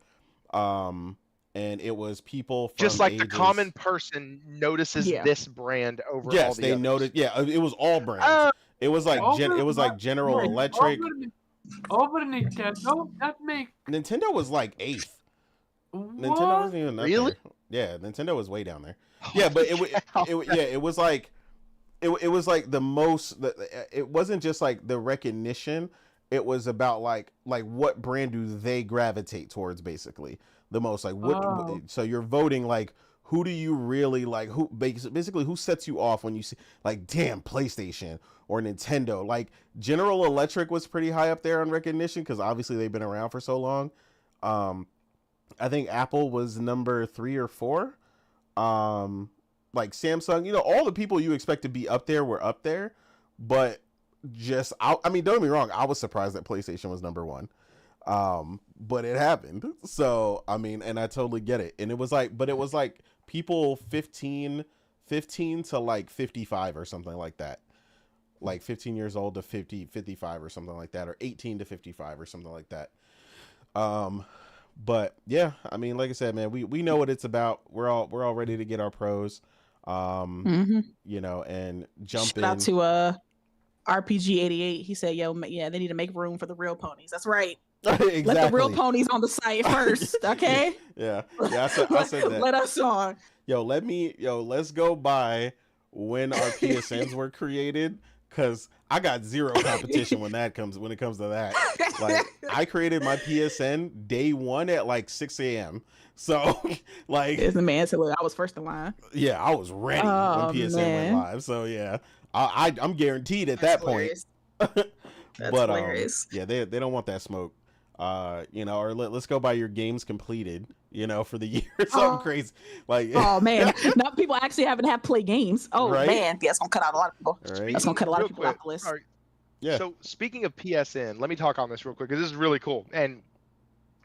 and it was people from just like ages... the common person notices this brand over all the others. Yes, they noticed. Yeah, it was all brands. It was General Electric. Over Nintendo, that makes Nintendo was 8th. what? Nintendo wasn't even up Really? there. Yeah, Nintendo was way down there. Yeah, but it was the most. It wasn't just the recognition. It was about what brand do they gravitate towards, basically the most. So you're voting who do you really like? Who basically who sets you off when you see damn PlayStation or Nintendo? General Electric was pretty high up there on recognition because obviously they've been around for so long. I think Apple was number 3 or 4. Samsung, all the people you expect to be up there were up there, but don't get me wrong, I was surprised that PlayStation was #1. But it happened. So, and I totally get it. And it was people 15 to 55 or something like that. 15 years old to 55 or something like that, or 18 to 55 or something like that. But yeah, like I said, man, we know what it's about. We're all ready to get our pros, and jump Shout in. out to RPG88. He said, they need to make room for the real ponies. That's right. Exactly. Let the real ponies on the site first, okay? Yeah. I said that. Let us on. Let's go by when our PSNs were created, because I got zero competition when it comes to that. I created my PSN day 1 at 6 a.m. So as the man said, I was first in line. Yeah, I was ready when PSN went live. So yeah, I'm guaranteed at that point. That's but hilarious. they don't want that smoke. Or let's go by your games completed, for the year or something crazy. Oh man, now people actually haven't had play games. Oh right? Man, that's gonna cut out a lot of people. Right. That's gonna cut a lot of people off the list. Right. Yeah. So speaking of PSN, let me talk on this real quick because this is really cool, and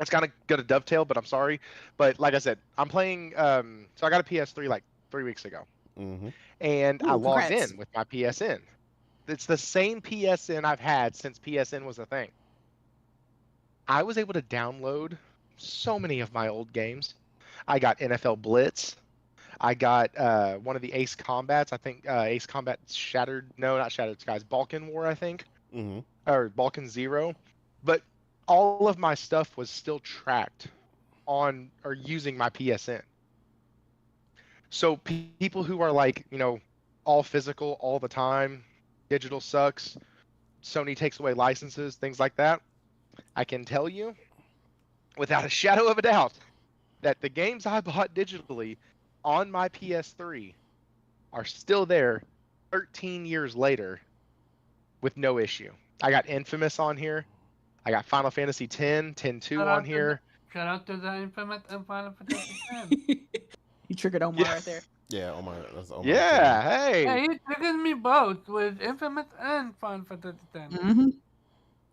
it's kind of gonna dovetail. But I'm sorry, but like I said, I'm playing. So I got a PS3 3 weeks ago, and I logged in with my PSN. It's the same PSN I've had since PSN was a thing. I was able to download so many of my old games. I got NFL Blitz. I got one of the Ace Combats. I think Ace Combat not Shattered Skies, Balkan War, I think, or Balkan Zero. But all of my stuff was still tracked on or using my PSN. So people who are all physical all the time, digital sucks, Sony takes away licenses, things like that. I can tell you, without a shadow of a doubt, that the games I bought digitally on my PS3 are still there 13 years later with no issue. I got Infamous on here. I got Final Fantasy X, 10-2 on here. Shout out to the Infamous and Final Fantasy X. You triggered Omar right there. Yeah, Omar. That's Omar. Yeah, hey. Yeah, he triggered me both with Infamous and Final Fantasy X.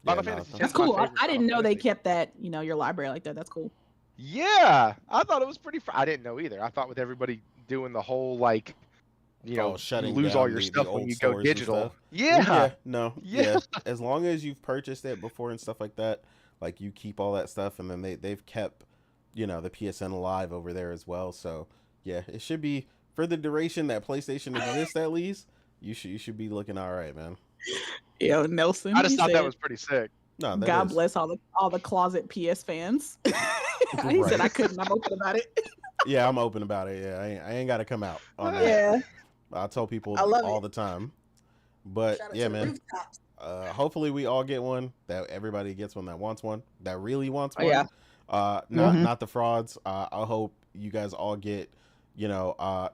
Final Fantasy X That's cool. I didn't know they kept that, your library like that. That's cool. Yeah, I thought it was pretty. I didn't know either. I thought with everybody doing the whole shutting you lose down all your stuff the when old you go stores and digital. stuff. Yeah. Yeah. As long as you've purchased it before and stuff like that, you keep all that stuff, and then they've kept, the PSN alive over there as well. So yeah, it should be for the duration that PlayStation exists. At least you should be looking all right, man. Yo, Nelson. I just thought that was pretty sick. No, God bless all the closet PS fans. He said I Right. couldn't. I'm open about it. Yeah, I'm open about it. Yeah, I ain't got to come out on that. Yeah, I tell people I love all it. the time. But Shout out yeah, to the man. rooftops. Hopefully we all get one. That everybody gets one that wants one. That really wants Oh, one. yeah. Not the frauds. I hope you guys all get,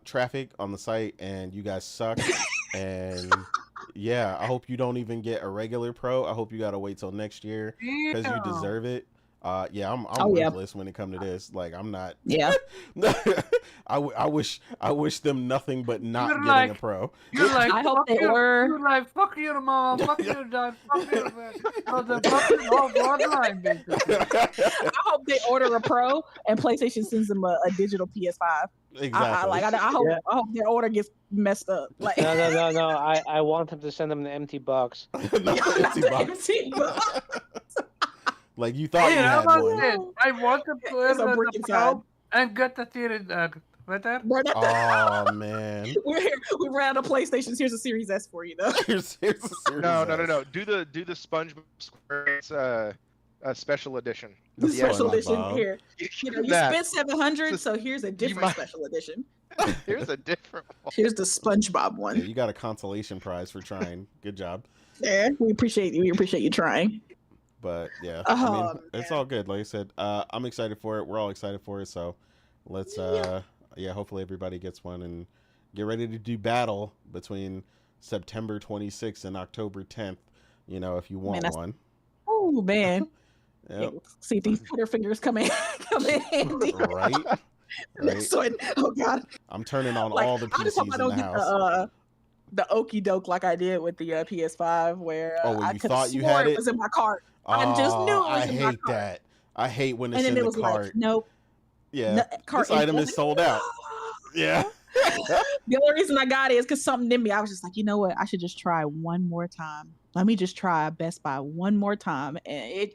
traffic on the site and you guys suck. And yeah, I hope you don't even get a regular pro. I hope you gotta wait till next year because you Damn. deserve it. Yeah, I'm Oh, yeah. ruthless when it comes to this. Like I'm not. Yeah. I wish them nothing but not You're getting like- a pro. You're like, I hope fuck they you. order- You're like, fuck you, mom. Fuck you, dad. Fuck you, man. So the fucking whole bloodline, basically. I hope they order a pro and PlayStation sends them a digital PS5. Exactly. I hope Yeah. I hope their order gets messed up. Like No. I want him to send them an empty box. Not the empty box. empty box. Like you thought Hey, you how had about one. this? I want to play It's a brick the inside. pro and get the series better. Bro, Oh man. we're here. We ran out of PlayStations. Here's a Series S for you, though. Here's a series No. S. Do the SpongeBob SquarePants special edition. The Yeah. special edition SpongeBob. here. You know, you That. spent 700, so here's a different might- special edition. Here's a different one. Here's the SpongeBob Yeah, one. you got a consolation prize for trying. Good job. Yeah, we appreciate you. We appreciate you trying. But yeah, Oh, it's man. all good. Like I said, I'm excited for it. We're all excited for it. So let's hopefully everybody gets one and get ready to do battle between September 26th and October 10th. You know, if you want that's- one. Oh man. Yep. See these Twitter fingers come in handy. Right. Right. So, oh god. I'm turning on Like, all the I just hope PCs I in don't the get house. the okey doke like I did with the PS5, where Oh, when I you could thought have you swore had it it? was in my cart, I just knew it was I in my hate cart. that. I hate when it's and then in it the was cart. like, nope, Yeah. no, cart This item empty. is sold out. Yeah. The only reason I got it is because something in me, I was just like, you know what, I should just try one more time. Let me just try Best Buy one more time, and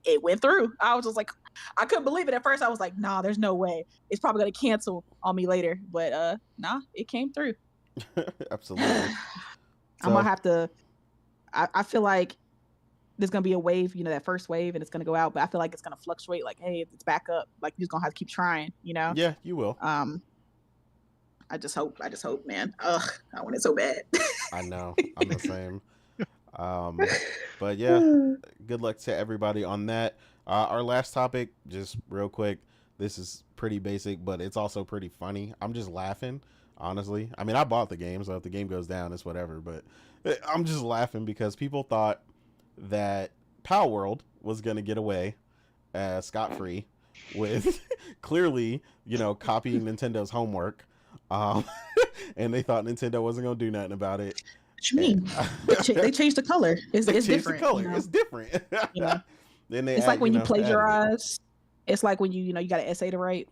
it went through. I was just like, I couldn't believe it at first. I was like, nah, there's no way. It's probably gonna cancel on me later, but nah, it came through. Absolutely. I'm gonna So- have to. I feel like there's gonna be a wave, that first wave, and it's gonna go out. But I feel like it's gonna fluctuate. Like, hey, it's back up. Like, you're just gonna have to keep trying. Yeah, you will. I just hope, man. Ugh, I want it so bad. I know. I'm the same. But yeah, good luck to everybody on that. Our last topic, just real quick. This is pretty basic, but it's also pretty funny. I'm just laughing, honestly. I mean, I bought the game, so if the game goes down, it's whatever. But I'm just laughing because people thought that Pal World was gonna get away scot-free with clearly, copying Nintendo's homework. And they thought Nintendo wasn't gonna do nothing about it. What you mean? They changed the color. It's Changed different. the color. It's different. Yeah. Then they It's add, like when you added it. plagiarize. It's like when you got an essay to write,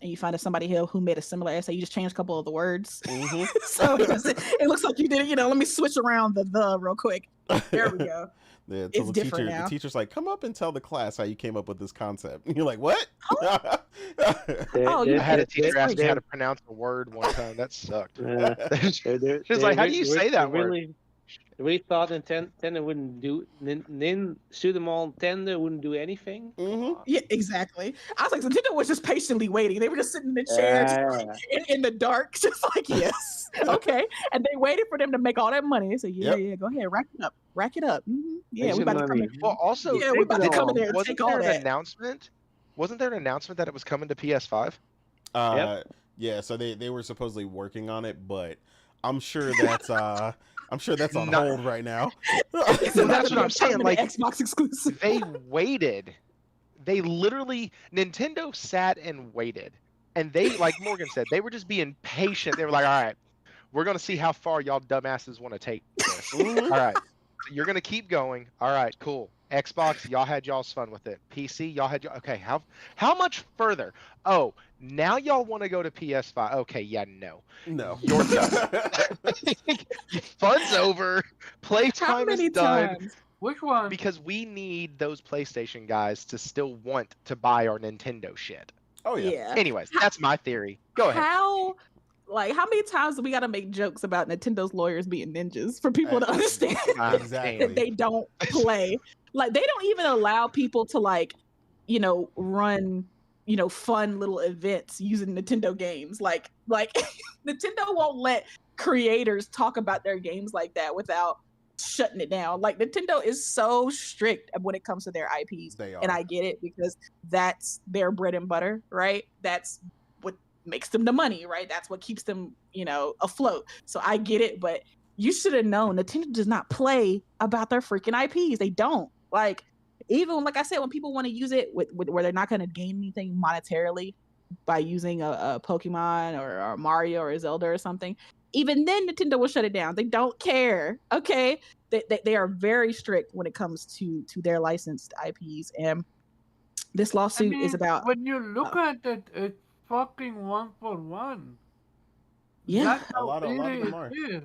and you find somebody here who made a similar essay. You just change a couple of the words. Mhm. So it looks like you did it. Let me switch around the real quick. There we go. Yeah, It's so different now. the teacher's like, come up and tell the class how you came up with this concept. And you're like, what? Oh, I had a It- teacher ask me they're- how to pronounce a word one time. That sucked. They're- She's like, how do you say that word? We thought Nintendo wouldn't do Nintendo wouldn't do anything. Mhm. Yeah, exactly. I was like, Nintendo was just patiently waiting. They were just sitting in the chair, just like, in the dark, just like, yes, okay. And they waited for them to make all that money. They said, Yep. yeah, go ahead, rack it up. Mhm. Yeah, Make we some about to come money. in. Well, also, Yeah, we about to come in there and wasn't take all there an that. announcement? Wasn't there an announcement that it was coming to PS5? Yeah, so they were supposedly working on it, but I'm sure that's on Not- hold right now. So that's what I'm saying, like, Xbox exclusive. They waited. They literally, Nintendo sat and waited. And they, like Morgan said, they were just being patient. They were like, all right, we're going to see how far y'all dumbasses want to take this. Mhm. All right, so you're going to keep going. All right, cool. Xbox, y'all had y'all's fun with it. PC, y'all had okay. How much further? Oh, now y'all want to go to PS5? Okay, yeah, no. No. You're done. Fun's over. How Playtime many is done. times? Which one? Because we need those PlayStation guys to still want to buy our Nintendo shit. Oh yeah. Yeah. Anyways, that's my theory. Go ahead. How many times do we got to make jokes about Nintendo's lawyers being ninjas for people to understand God Exactly. damn. that they don't play? Like, they don't even allow people to run fun little events using Nintendo games. Like Nintendo won't let creators talk about their games like that without shutting it down. Like Nintendo is so strict when it comes to their IPs. They And are. I get it because that's their bread and butter, right? That's what makes them the money, right? That's what keeps them, afloat. So I get it, but you should have known Nintendo does not play about their freaking IPs. They don't. Like, even like I said, when people want to use it with where they're not going to gain anything monetarily by using a Pokemon or Mario or Zelda or something, even then Nintendo will shut it down. They don't care. Okay, they are very strict when it comes to their licensed IPs, and this lawsuit is about. when you look at it, it's fucking 1-for-1. Yeah, That's A how lot of easy them it are. is.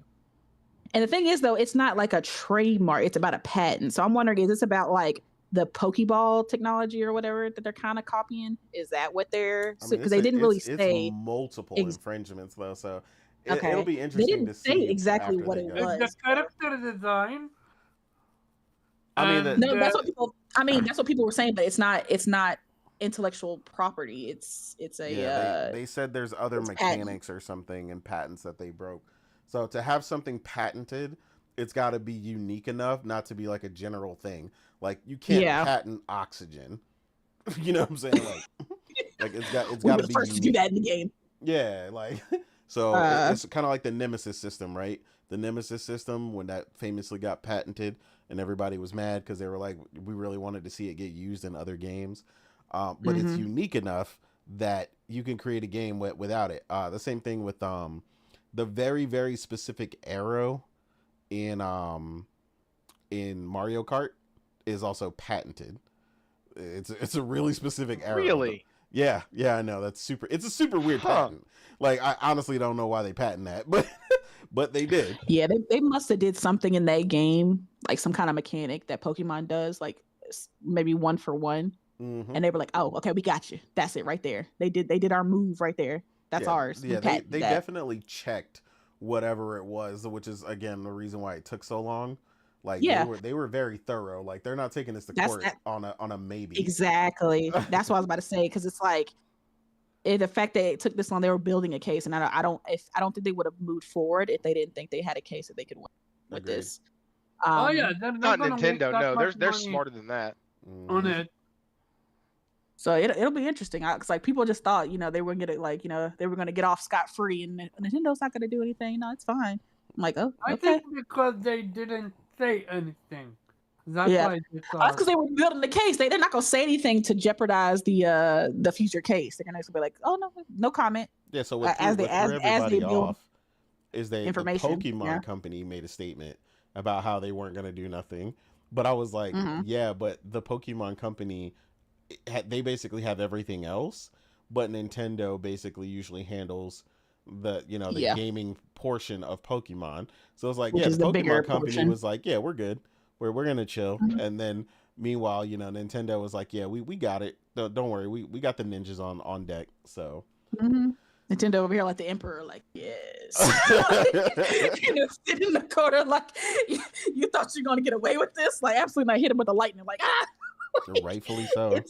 and the thing is though, it's not like a trademark; it's about a patent. So I'm wondering, is this about like the Pokeball technology or whatever that they're kind of copying? Is that what they're? I mean, Because they didn't really it's say. multiple Ex- infringements though, so Okay, it'll be they interesting didn't to say see exactly after what they it go. It's was. the character design. I mean, and No, that's what people. I mean, that's what people were saying, but it's not. It's not intellectual property. It's a. yeah, they said there's other it's patent. mechanics or something and patents that they broke. So to have something patented, it's got to be unique enough not to be like a general thing. Like you can't Yeah. patent oxygen. You know what I'm saying? Like it's got We were to the be first to do unique. that in the game. Yeah, like so it's kind of like the Nemesis system, right? The Nemesis system when that famously got patented and everybody was mad because they were like, we really wanted to see it get used in other games, but it's unique enough that you can create a game without it. The same thing with the very very specific arrow in Mario Kart is also patented. It's a really specific arrow. Really? Yeah, I know. That's super. It's a super weird patent. Like I honestly don't know why they patent that, but they did. Yeah, they must have did something in that game, like some kind of mechanic that Pokemon does, like maybe 1-for-1, and they were like, "Oh, okay, we got you. That's it right there. They did our move right there. That's ours." Yeah, they definitely checked whatever it was, which is again the reason why it took so long. Like they were very thorough. Like they're not taking this to court on a maybe. Exactly. That's what I was about to say, because it's like the fact that it took this long, they were building a case, and I don't think they would have moved forward if they didn't think they had a case that they could win with this. Oh yeah, they're not gonna waste Nintendo. that No, much they're money smarter than that. on it. So it'll be interesting, because like people just thought they were gonna they were gonna get off scot free, and Nintendo's not gonna do anything. No, it's fine. I'm like, oh, I okay. think because they didn't say anything. That's why they thought. That's because they were building the case. They're not gonna say anything to jeopardize the future case. They're gonna be like, oh no comment. Yeah. So as they build off is the Pokemon company made a statement about how they weren't gonna do nothing, but I was like, yeah, but the Pokemon company, they basically have everything else, but Nintendo basically usually handles the the gaming portion of Pokemon. So it's like, which yeah, is the the Pokemon company portion. was like, yeah, we're good. We're gonna chill. And then meanwhile, Nintendo was like, yeah, we got it. Don't worry, we got the ninjas on deck. So Nintendo over here like the emperor, like, yes. Sitting in the corner like, you thought you were gonna get away with this? Like, absolutely not. Hit him with the lightning, like, ah. Rightfully so.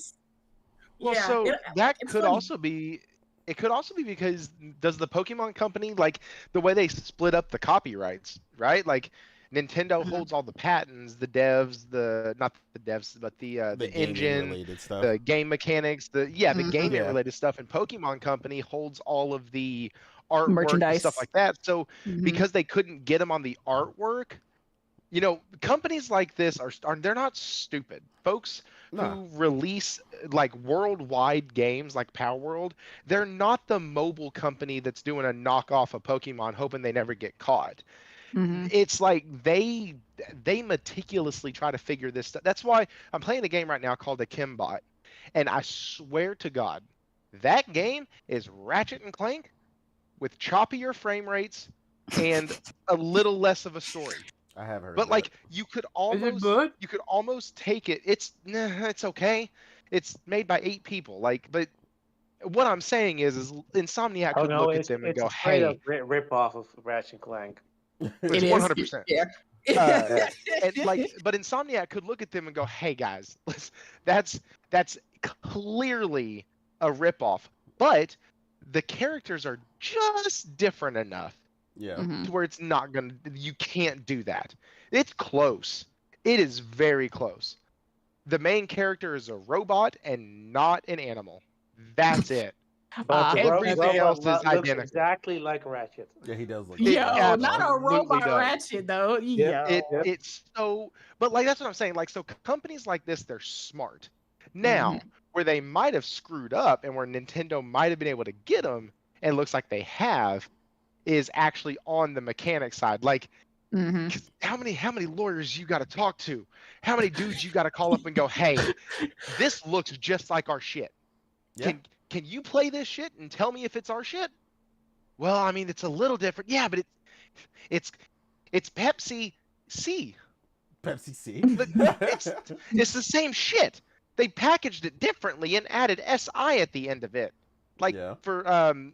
That could also be. It could also be because does the Pokemon company, like the way they split up the copyrights, right? Like Nintendo holds all the patents, the devs, not the devs, but the engine, related stuff, the game mechanics, the gaming related stuff, and Pokemon company holds all of the artwork merchandise and stuff like that. So because they couldn't get them on the artwork, companies like this they're not stupid. Folks who release like worldwide games like Power World, they're not the mobile company that's doing a knockoff of Pokemon hoping they never get caught. It's like they meticulously try to figure this stuff. That's why I'm playing a game right now called the Kimbot, and I swear to God, that game is Ratchet and Clank with choppier frame rates and a little less of a story. I have heard. But like you could almost take it. It's okay. It's made by 8 people. Like, but what I'm saying is Insomniac could look at them and go, "Hey, rip off of Ratchet and Clank." It's 100%. Yeah. And like, but Insomniac could look at them and go, "Hey guys, that's clearly a ripoff, but the characters are just different enough Yeah. Mhm. to where it's not gonna. You can't do that. It's close. It is very close. The main character is a robot and not an animal. That's it. But the Everything else robot is looks identical. exactly like Ratchet. Yeah, he does look. It Yo, like not a absolutely robot does. Ratchet though. Yep. Yo. It's so, but like that's what I'm saying. Like, so companies like this, they're smart. Now, where they might have screwed up and where Nintendo might have been able to get them, and it looks like they have, is actually on the mechanic side. Like, Mhm. 'cause how many lawyers you got to talk to? How many dudes you got to call up and go, "Hey, this looks just like our shit. Yeah. Can you play this shit and tell me if it's our shit?" Well, I mean, it's a little different. Yeah, but it's Pepsi C. Pepsi C. But it's the same shit. They packaged it differently and added SI at the end of it. Like Yeah. for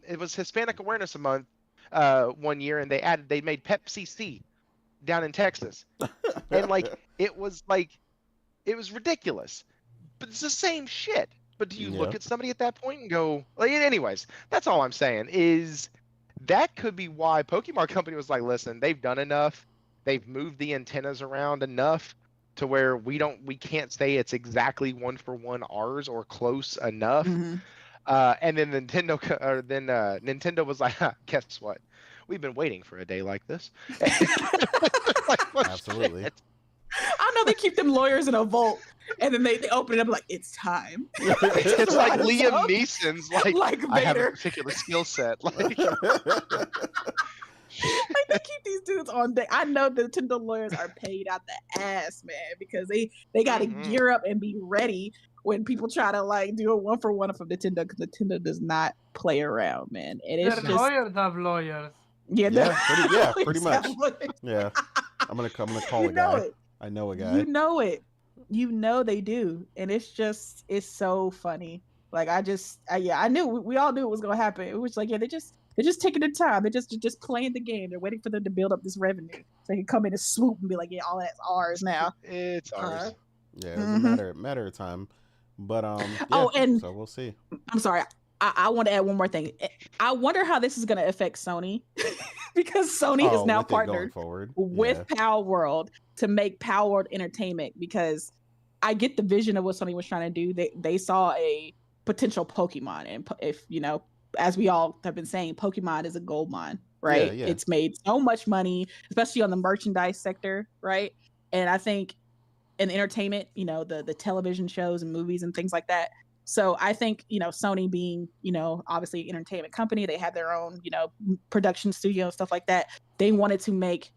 it was Hispanic Awareness Month one year, and they made Pepsi C down in Texas, and like it was ridiculous. But it's the same shit. But do you look Yeah. at somebody at that point and go, like, anyways, that's all I'm saying is that could be why Pokemon Company was like, listen, they've done enough. They've moved the antennas around enough to where we can't say it's exactly one for one ours or close enough. Mhm. And then Nintendo was like, guess what? We've been waiting for a day like this. Like, well, Absolutely. shit. I know they keep them lawyers in a vault, and then they open it up like it's time. It's like Right, Liam so- Neeson's like I have a Vader. particular skill set. Like, Like they keep these dudes on deck. I know the Nintendo lawyers are paid out the ass, man, because they got to Mhm. gear up and be ready when people try to like do a one for one from Nintendo, because Nintendo does not play around, man. And it's Their just lawyers have lawyers. yeah, Pretty much. exactly. Yeah. I'm gonna call You a know guy. it. I know a guy. You know it. You know they do, and it's so funny. Like I knew we all knew it was gonna happen. It was like they're just taking their time. They're just playing the game. They're waiting for them to build up this revenue so they can come in and swoop and be like, yeah, all that's ours now. it's ours. Yeah, it's Mhm. a matter of time. But yeah, Oh, and so we'll see. I'm sorry. I want to add one more thing. I wonder how this is going to affect Sony because Sony is now with it going partnered forward. with Power World to make Power World Entertainment, because I get the vision of what Sony was trying to do. They saw a potential Pokemon, and if as we all have been saying, Pokemon is a gold mine, right? Yeah. It's made so much money, especially on the merchandise sector, right? And I think in entertainment, the television shows and movies and things like that. So I think, Sony being, obviously an entertainment company, they have their own, production studio and stuff like that. They wanted to make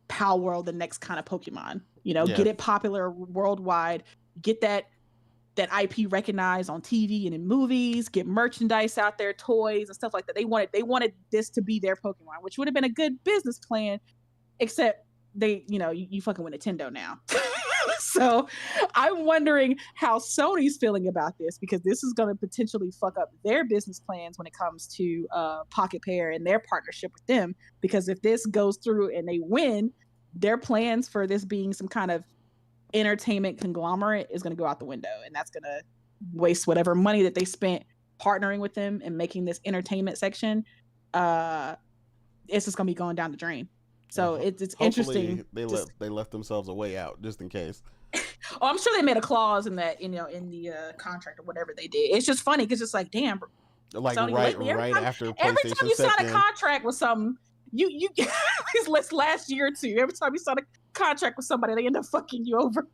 Power World the next kind of Pokemon, get it popular worldwide, get that IP recognized on TV and in movies, get merchandise out there, toys and stuff like that. They wanted this to be their Pokemon, which would have been a good business plan, except they, you fucking with Nintendo now. So I'm wondering how Sony's feeling about this, because this is going to potentially fuck up their business plans when it comes to Pocket Pair and their partnership with them. Because if this goes through and they win, their plans for this being some kind of entertainment conglomerate is going to go out the window, and that's going to waste whatever money that they spent partnering with them and making this entertainment section. It's just going to be going down the drain. So it's interesting. They left themselves a way out just in case. Oh, I'm sure they made a clause in that, in the contract or whatever they did. It's just funny because it's like, damn, Like Sony, right after PlayStation every time you sign stepped a in. contract with something, you this last year or two, every time you sign a contract with somebody, they end up fucking you over.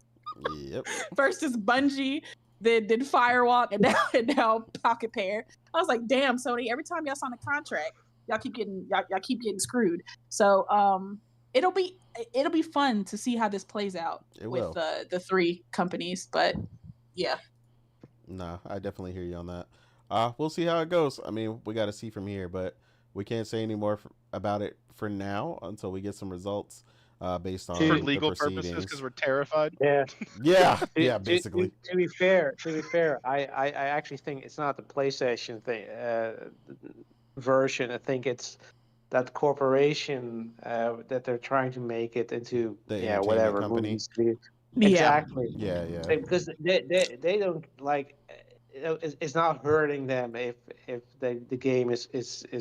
Yep. First is Bungie, then Firewalk, and now Pocket Pair. I was like, damn, Sony, every time y'all sign a contract, y'all keep getting screwed. So it'll be fun to see how this plays out with the three companies. But yeah. Nah, I definitely hear you on that. We'll see how it goes. I mean, we got to see from here, but we can't say any more about it for now until we get some results based on For the legal proceedings. purposes, because we're terrified. Yeah, basically. To be fair, I actually think it's not the PlayStation thing version. I think it's that corporation that they're trying to make it into The entertainment whatever company. movies. Yeah. Exactly. Yeah, yeah. Because they don't like it's not hurting them if the game is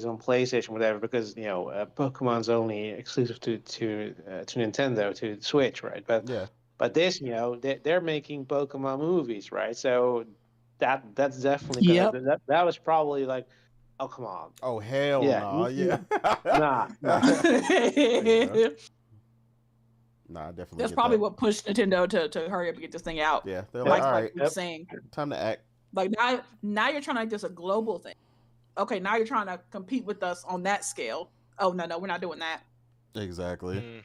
on PlayStation whatever because Pokemon's only exclusive to Nintendo to Switch, right? Yeah. But this they're making Pokemon movies, right? So that's definitely gonna Yep. that was probably like, oh come on, Oh hell yeah, no. Yeah. nah. Yeah. Nah, I definitely That's get probably that. what pushed Nintendo to hurry up and get this thing out. Yeah, they're Yep. like, all Like right, you were saying, time to act. like now you're trying to make this a global thing. Okay, now you're trying to compete with us on that scale. Oh no, we're not doing that. Exactly. Mm.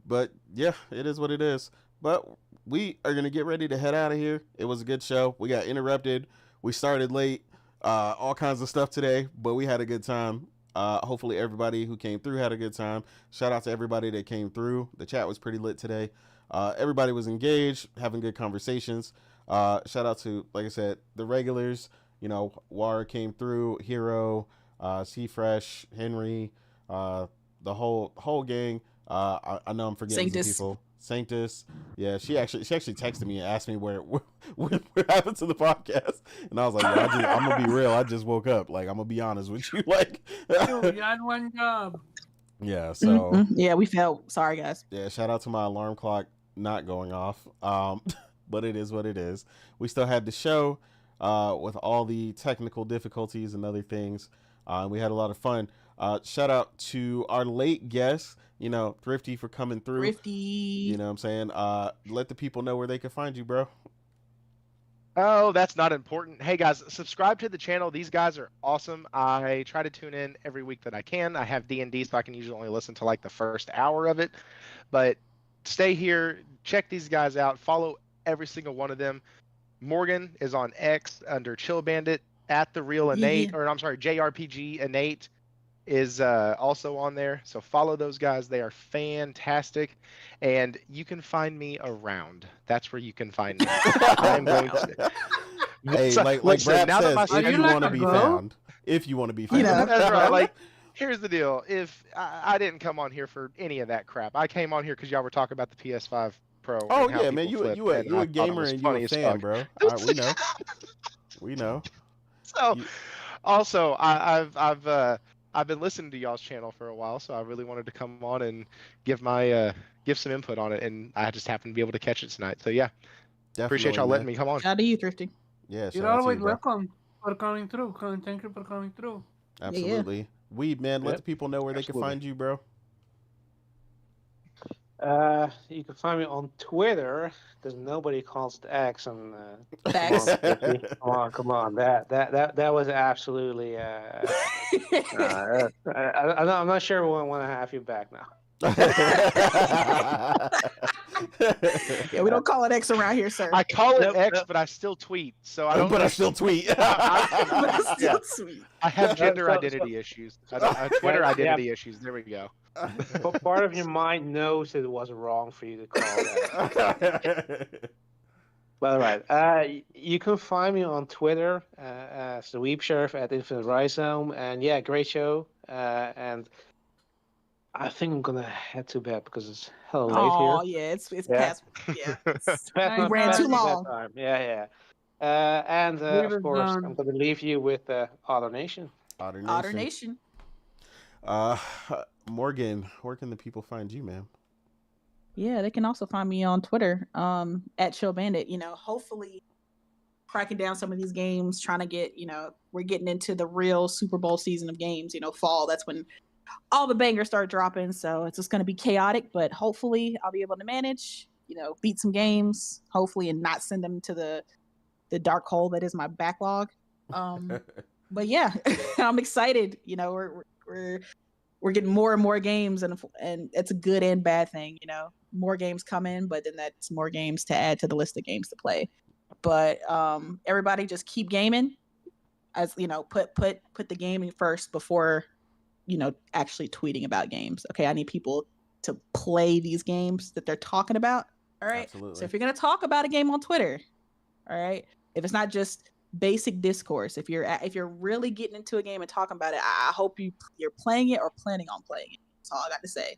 But yeah, it is what it is. But we are gonna get ready to head out of here. It was a good show. We got interrupted. We started late. All kinds of stuff today, but we had a good time. Hopefully everybody who came through had a good time. Shout out to everybody that came through. The chat was pretty lit today. Everybody was engaged, having good conversations. Shout out to, like I said, the regulars. War came through, Hero, C Fresh, Henry, the whole gang. I know I'm forgetting some Sanctus. people. Sanctus, yeah, she actually texted me and asked me what happened to the podcast, and I was like, I'm gonna be real. I just woke up. Like, I'm gonna be honest with you. Like, You had one job. yeah. So Yeah, we felt sorry, guys. yeah, shout out to my alarm clock not going off. But it is what it is. We still had the show, with all the technical difficulties and other things. We had a lot of fun. Shout out to our late guests, Thrifty for coming through. Thrifty. You know what I'm saying? Let the people know where they can find you, bro. Oh, that's not important. Hey guys, subscribe to the channel. These guys are awesome. I try to tune in every week that I can. I have D&D, so I can usually only listen to like the first hour of it. But stay here, check these guys out, follow every single one of them. Morgan is on X under Chill Bandit, at the real Innate, or I'm sorry, JRPG Innate is also on there. So follow those guys. They are fantastic. And you can find me around. That's where you can find me. I'm going to... Hey, like listen, Brad now that says, my if you want to be found. If you want to be found. That's right. Like, here's the deal. If I didn't come on here for any of that crap, I came on here because y'all were talking about the PS5 Pro. Oh and how yeah, man, people flip, you a and I thought it gamer was and you funny a as fan, fuck. bro. We know. So, also, I've been listening to y'all's channel for a while, so I really wanted to come on and give my give some input on it, and I just happened to be able to catch it tonight. So yeah, appreciate y'all letting me come on. Shout out to you, Thrifty. Yeah, You're always welcome for coming through. Thank you for coming through. Absolutely. Yeah. Weed, man, let the people know where they can find you, bro. You can find me on Twitter because nobody calls it X. And come on, that was absolutely. I'm not sure we want to have you back now. Yeah, we don't call it X around here, sir. I call it X, but I still tweet. So I don't. But I still tweet. I have gender identity issues. Twitter identity issues. There we go. But part of your mind knows it was wrong for you to call that. But all right, you can find me on Twitter as the Weep Sheriff at Infinite Rhizome, and yeah, great show. And I think I'm gonna head to bed because it's hell late here. Oh yeah, it's past. Yeah, we ran too long. Yeah. And of course, I'm gonna leave you with Otter Nation. Otter Nation. Morgan, where can the people find you, man? Yeah, they can also find me on Twitter, at Chill Bandit. Hopefully cracking down some of these games, trying to get, we're getting into the real Super Bowl season of games, fall. That's when all the bangers start dropping. So it's just going to be chaotic, but hopefully I'll be able to manage, beat some games, hopefully, and not send them to the dark hole that is my backlog. But yeah, I'm excited. We're getting more and more games, and it's a good and bad thing. More games come in, but then that's more games to add to the list of games to play. But everybody just keep gaming, as put the gaming first before actually tweeting about games. Okay, I need people to play these games that they're talking about. All right. Absolutely. So if you're gonna talk about a game on Twitter, all right, if it's not just basic discourse. If you're really getting into a game and talking about it, I hope you're playing it or planning on playing it. That's all I got to say.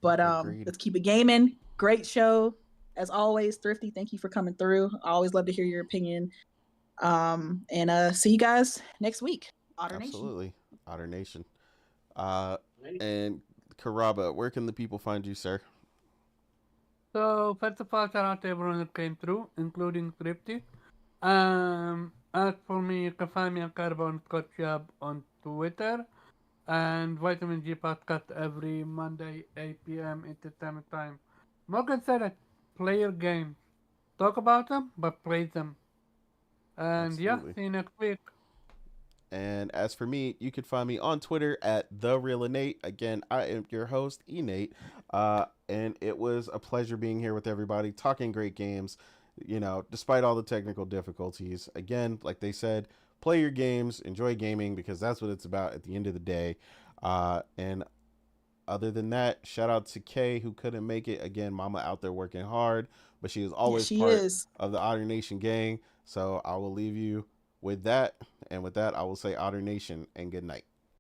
But Agreed. let's keep it gaming. Great show as always, Thrifty. Thank you for coming through. I always love to hear your opinion. And see you guys next week. Otter Nation. Absolutely, Otter Nation. And Karaba, where can the people find you, sir? So, first of all, shout out to everyone that came through, including Thrifty. As for me, you can find me on Carbon_Job on Twitter. And Vitamin G podcast every Monday, 8 p.m. Entertainment time. Morgan said that play your games. Talk about them, but play them. And Absolutely. yeah, see you next week. And as for me, you can find me on Twitter at TheRealInnate. Again, I am your host, Innate. And it was a pleasure being here with everybody, talking great games, you know, despite all the technical difficulties. Again, like they said, play your games, enjoy gaming, because that's what it's about at the end of the day. And other than that, shout out to Kay, who couldn't make it. Again, mama out there working hard, but she is always part of the Otter Nation gang. So I will leave you with that. And with that, I will say Otter Nation and good night.